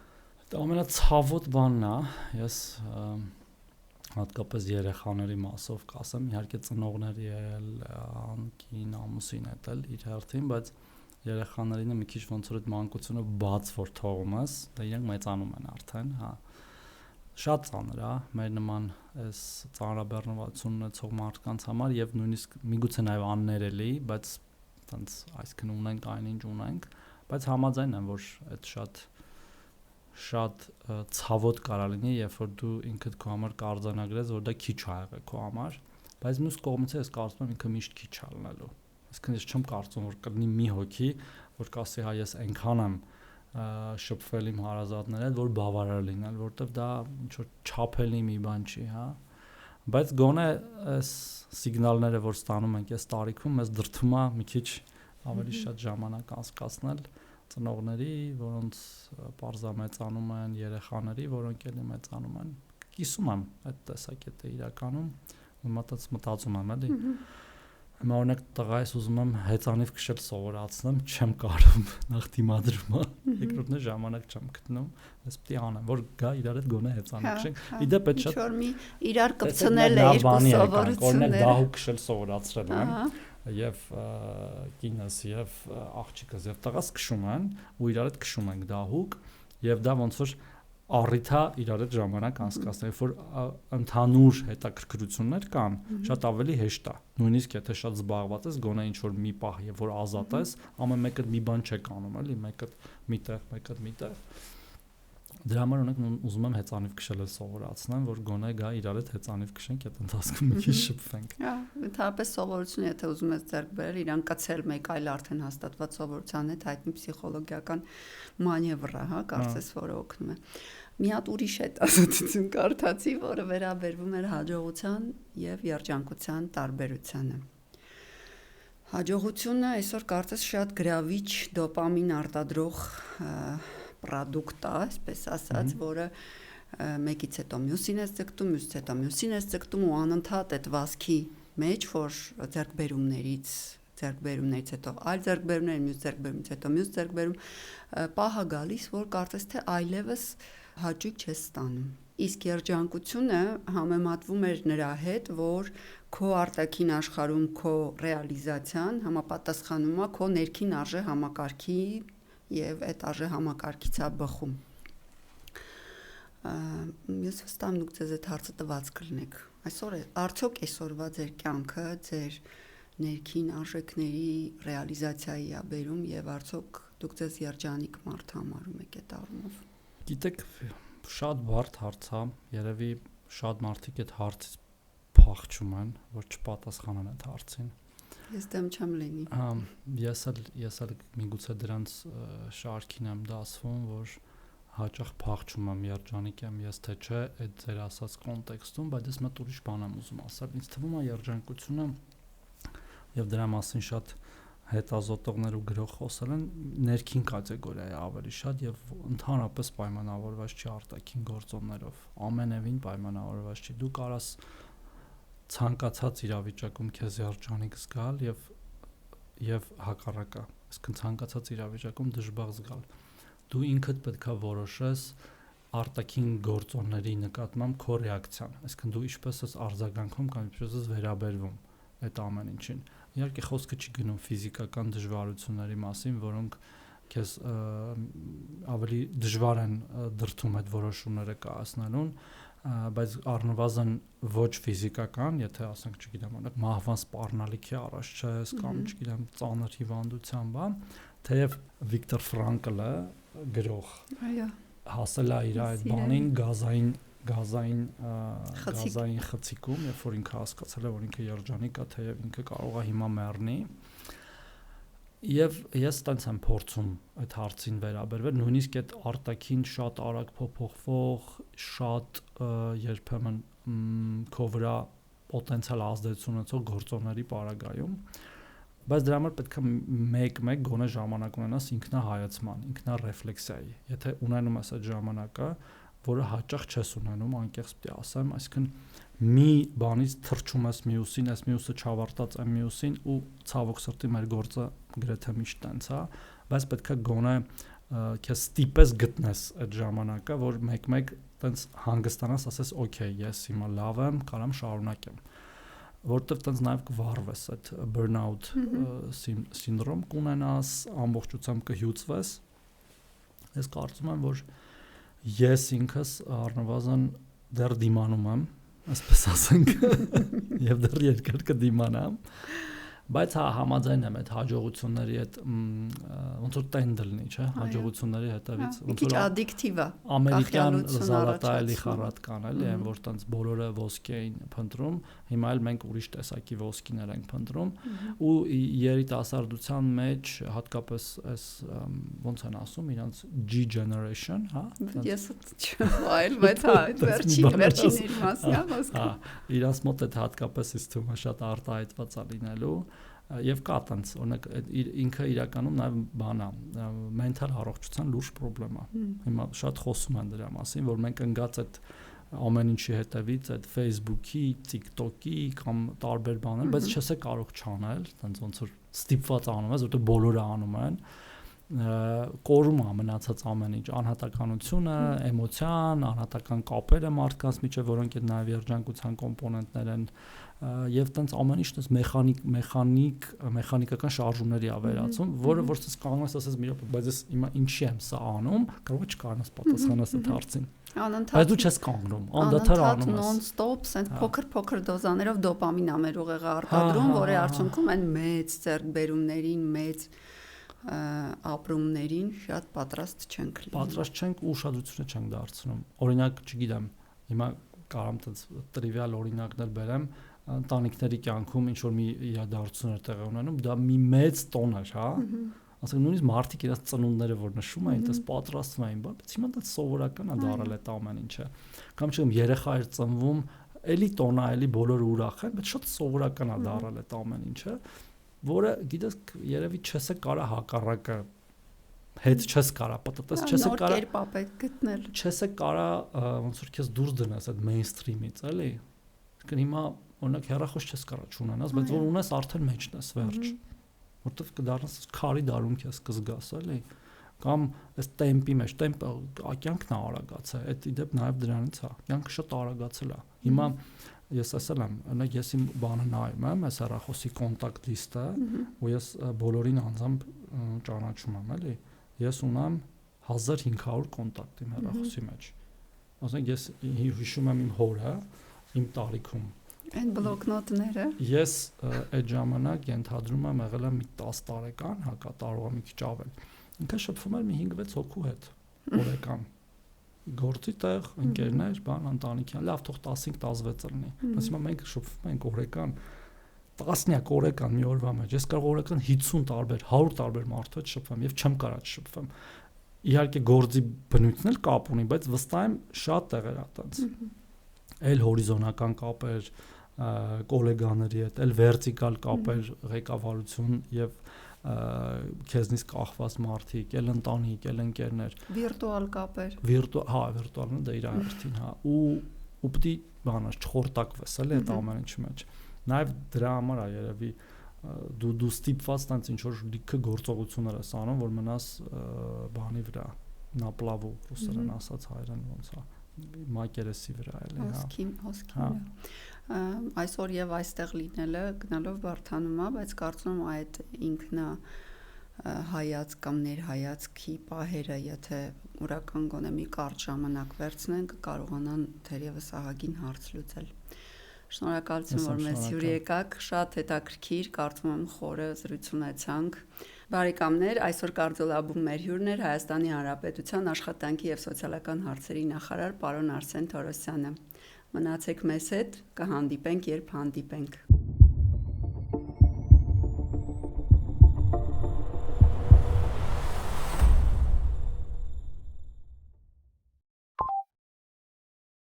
Դա ամենացավոտ բանն է, ես հատկապես երեխաների մասով կասեմ, իհարկե ծնողների էլ, անկին, ամուսին հետ էլ իր հերթին, բայց երեխաներին մի քիչ ոնց որ այդ մանկությունը բաց որ թողում ես, դա իրենք մեծանում են արդեն, հա։ շատ ծանր է մեր նման այս ծանրաբեռնվածություն ունեցող մարդկանց համար եւ նույնիսկ միգուցե նաեւ աններ էլի, բայց տենց այսքան ունենք այնինչ ունենք, բայց համաձայն եմ, որ այդ շատ ցավոտ կարա լինի, երբ որ դու ինքդ քո համար կարձանագրես, որ դա քիչ ա եղել քո համար, բայց մյուս կողմից ես կարծում եմ ինքը միշտ քիչ ա լինելու։ Այսինքն ես չեմ կարծում, որ կլինի մի հոգի, որ կասի հա ես այնքան եմ շփվել իմ հարազատների հետ, որ բավարար լինել, որովհետև դա ինչ որ չափելի մի բան չի, հա։ Բայց գոնե այս սիգնալները, որ ստանում ենք այս տարիքում, մեզ դրդում է մի քիչ ավելի շատ ժամանակ անցկացնել ծնողների, որոնց պարզամեծանում են, երեխաների, որոնք էլի մեծանում են։ Կիսում եմ այդ տեսակետը իրականում, մտածում եմ էլի։ Հիմա օրինակ տղայիս ուզում եմ հեծանիվ քշել սովորացնեմ, չեմ կարող, նախ դիմադրում եմ, երկրորդն է ժամանակ չեմ գտնում, ես պետք է անեմ, որ գա իրար հետ գոնե հեծանիվ քշենք։ Իդեպ այդ շատ ինչ-որ մի իրար կպցնել է երկու սովորությունները։ Օրինակ դահուկ քշել սովորացրել եմ, եւ կինս եւ աղջիկս եւ տղաս քշում են, ու իրար հետ քշում ենք դահուկ, եւ դա ոնց որ առիթա իրար հետ ժամանակ անցկացնել, որ ընդհանուր հետաքրքրություններ կան, շատ ավելի հեշտ է։ Նույնիսկ եթե շատ զբաղված ես, գոնե ինչ որ մի պահ, եւ որ ազատ ես, ամեն մեկը մի բան չեք անում, էլի, մեկը միտեղ։ Դրա համար օրինակ ուզում եմ հեծանիվ քշել սովորացնեմ, որ գոնե գա իրար հետ հեծանիվ քշենք, այդ ընթացքում մի քիչ շփվենք։ Հա, ընդհանրապես սովորություն, եթե ուզում ես ձեռք բերել, իրան կցել մեկ այլ արդեն հաստատված սովորության հետ հայտնի փսիխոլոգիական մանևր է, հա, կարծես որը օգնում է։ Մի հատ ուրիշ հետազոտություն կարդացի, որը վերաբերվում էր հաջողության եւ երջանկության տարբերությանը։ Հաջողությունը այսօր կարծես շատ գրավիչ դոպամին արտադրող պրոդուկտ է, այսպես ասած, որը մեկից հետո մյուսին է ձգտում, մյուսից հետո մյուսին է ձգտում ու անընդհատ այդ վազքի մեջ, որ ձեռքբերումներից հետո այլ ձեռքբերումներ, մյուս ձեռքբերումից հետո մյուս ձեռքբերում, պահը գալիս, որ կարծես թե այլևս հաճույք չես ստանում։ Իսկ երջանկությունը համեմատվում էր նրա հետ, որ քո արտաքին աշխարհում քո ռեալիզացիան համապատասխանում է քո ներքին արժե համակարգի եւ այդ արժե համակարգից է բխում։ Ես վստահ եմ դուք ձեզ այդ հարցը տված կլինեք։ Այսօր արդյոք այսօրվա ձեր կյանքը ձեր ներքին արժեքների ռեալիզացիայի է բերում եւ արդյոք դուք ձեզ երջանիկ մարդ համարում եք այդ առումով։ Գիտեք, շատ բարդ հարց է, երևի շատ մարդիկ այդ հարցից փախչում են, որ չպատասխանեն այդ հարցին։ Ես դեմ չեմ լինի։ Ես էլ միգուցե դրանց շարքին եմ դասվում, որ հաճախ փախչում եմ, երջանիկ եմ ես թե չէ այդ ձեր ասած կոնտեքստում, բայց ես մոտ ուրիշ բան եմ ուզում ասել։ Ինձ թվում է երջանկությունը եւ դրա մասին շատ հետազոտողներ ու գրող խոսել են ներքին կատեգորիայի ավելի շատ եւ ընդհանրապես պայմանավորված չի արտաքին գործոններով, ամենևին պայմանավորված չի։ Դու կարաս ցանկացած իրավիճակում քեզ երջանիկ զգալ եւ հակառակը, այսինքն ցանկացած իրավիճակում դժբախտ զգալ։ Դու ինքդ պետքա որոշես արտաքին գործոնների նկատմամբ քո ռեակցիան, այսինքն դու ինչպես ես արձագանքում կամ ինչպես ես վերաբերվում այդ ամեն ինչին։ Իհարկե խոսքը չի գնում ֆիզիկական դժվարությունների մասին, որոնք քեզ ավելի դժվար են դրդում այդ որոշումները կայացնելուն, բայց առնվազն ոչ ֆիզիկական, եթե ասենք, չգիտեմ, մահվան սպառնալիքի առաջ չես կամ չգիտեմ, ծանր հիվանդության բան, թեև Վիկտոր Ֆրանկլը գրող, այո, հասել է իր այդ բանին գազային խցիկում, երբ որ ինքը հասկացել է, որ ինքը երջանիկ է, թեև ինքը կարող է հիմա մեռնի։ Եվ ես տենց եմ փորձում այդ հարցին վերաբերվել, նույնիսկ այդ արտաքին շատ արագ փոփոխվող, շատ երբեմն քո վրա պոտենցիալ ազդեցություն ունեցող գործոնների պարագայում, բայց դրա համար պետք է մեկ գոնե ժամանակ ունենաս ինքնահայացման, ինքնարեֆլեքսիայի։ Եթե ունենում ես այդ ժամանակը, որը հաճախ չես ունենում, անկեղծ պիտի ասեմ, այսինքն մի բանից թռչում ես մյուսին, այս մյուսը չավարտած է մյուսին ու ցավոք սրտի մեր գործը գրեթե միշտ տենց է, բայց պետք է գոնե քեզ ստիպես գտնես այդ ժամանակը, որ մեկ-մեկ տենց հանգստանաս, ասես, օքեյ, ես հիմա լավ եմ, կարամ շարունակեմ, որտեվ տենց նաև կվառվես այդ burnout սինդրոմ կունենաս, ամբողջությամբ կհյուծվես։ Ես կարծում եմ, որ ես ինքս առնվազն դեռ դիմանում եմ, այսպես ասենք, եւ դեռ երկար կդիմանամ, բայց համաձայն եմ այդ հաջողությունների հետ ոնց որ տենդը լինի, չէ, հաջողությունների հետևից ոնց որ ադիկտիվ է, ամերիկյան զալատայ լիխարատկան էլի, այն որ տենց բոլորը ոսկի էին փնտրում, հիմա էլ մենք ուրիշ տեսակի ոսկիներ ենք փնտրում, ու երիտասարդության մեջ հատկապես այս ոնց են ասում, իրանց G generation, հա, ես այլ, բայց հա, վերջինների մասն է խոսքը, իրանց մոտ այդ հատկապես ինձ թվում է շատ արտահայտված է լինելու. Եվ կա տենց, օրինակ ինքը իրականում նաև բան է, մենթալ առողջության լուրջ խնդրեմ է։ Հիմա շատ խոսում են դրա մասին, որ մենք ընկած այդ ամեն ինչի հետևից, այդ Facebook-ի, TikTok-ի կամ տարբեր բաներ, բայց չես կարող չանել, տենց ոնց որ ստիպված անում ես, որտեղ բոլորը անում են, կորում է մնացած ամեն ինչ, անհատականությունը, էմոցիան, անհատական կապերը մարդկանց միջև, որոնք այդ նաև երջանկության կոմպոնենտներ են, եւ տենց ամեն ինչ տենց մեխանիկական շարժումների է վերածում, որը որ ցես կանգնես ասես մի րոպե, բայց ես հիմա ինչի եմ սա անում, կարող է չկարողանաս պատասխանես այդ հարցին։ Բայց դու չես կանգնում, անդադար անում ես։ Non-stop, սենց փոքր դոզաներով դոպամին է մեր ուղեղը արտադրում, որի արդյունքում այն մեծ ձեռքբերումներին, մեծ ապրումներին շատ պատրաստ չենք լինում։ Պատրաստ չենք ու ուշադրություն չենք դարձնում։ Օրինակ, չգիտեմ, հիմա կարամ տենց տրիվիալ օրինակներ բերեմ, ընտանիքների կյանքում ինչ որ մի իրադարձություններ տեղի ունենում, դա մի մեծ տոն է, հա։ Ասենք նույնիսկ մարդիկ իրաց ծնունդները որ նշում էին, դες պատրաստվում էին, բայց հիմա դա սովորական է դառել այդ ամեն ինչը։ Կամ չգիտեմ, երեխա էր ծնվում, էլի տոն է, էլի բոլորը ուրախ են, բայց շատ սովորական է դառել այդ ամեն ինչը, որը գիտես երևի չես կարա հակառակը հետ չես կարա պատտես, չես կարա կերպ ապետ գտնել։ Չես կարա ոնց որ քեզ դուրս դնես այդ մեյնսթրիմից, էլի։ Հիմա օրինակ հեռախոս չես կարա չունենաս, բայց որ ունես արդեն մեջն ես վերջ, որտեվ կդառնաս քարի դարում քեզ կզգաս, էլի, կամ այս տեմպի մեջ, տեմպը կյանքն է արագացել, այդ իդեպ նաև դրանից է, կյանքը շատ արագացել է։ Հիմա ես ասել եմ, օրինակ ես իմ բանը նայում եմ, այս հեռախոսի կոնտակտ լիստը, ու ես բոլորին անձամբ ճանաչում եմ, էլի, ես ունեմ 1500 կոնտակտ իմ հեռախոսի մեջ։ Ասենք ես հիշում եմ իմ հորը, իմ տարիքում Այն բլոկնոտները։ Ես այդ ժամանակ ենթադրում եմ եղել եմ մի 10 տարեկան, հակա կարող է մի քիչ ավել։ Ինքը շփվում էր մի 5-6 հոգու հետ, օրական։ Գործի տեղ, ընկերներ, բան, ընտանիքյան, լավ թող 15-16 լինի։ Բայց հիմա մենք շփվում ենք օրական տասնյակ օրական մի օրվա մեջ։ Ես կարող օրական 50 տարբեր, 100 տարբեր մարդու հետ շփվեմ եւ չեմ կարող չշփվեմ։ Իհարկե գործի բնույթն էլ կապ ունի, բայց վստահ եմ շատ տեղեր է տենց։ Էլ հորիզոնական կապեր կոլեգաների հետ, էլ վերտիկալ կապեր ղեկավարություն եւ քեզնից կախված մարդիկ, էլ ընտանիք, էլ ընկերներ, վիրտուալ կապեր, վիրտուալն դա իր արդին, հա, ու պիտի բանա չխորտակվես էլ այդ ամեն ինչի մեջ։ Նաեւ դրա համար է երևի դու ստիպված տենց ինչ որ լիքը գործողություններ ես անում, որ մնաս բանի վրա, նապլավու ռուսերեն ասած հայերեն ոնց է մակերեսի վրա էլի, հոսքին։ Այսօր եւ այստեղ լինելը գնալով բարթանում է, բայց կարծում եմ այդ ինքնա հայաց կամ ներհայացքի պահերը, եթե ուրական գոնե մի կարճ ժամանակ վերցնեն, կկարողանան թերևս ահագին հարց լուծել։ Շնորհակալություն, որ մեզ հյուր եկաք, շատ հետաքրքիր, կարծում եմ խորը զրույց ունեցանք։ Բարեկամներ, այսօր Կարդիոլաբում մեր հյուրն էր Հայաստանի Հանրապետության աշխատանքի եւ սոցիալական հարցերի նախարար պարոն Արսեն Թորոսյանը։ Մնացեք մեզ հետ, կհանդիպենք, երբ հանդիպենք։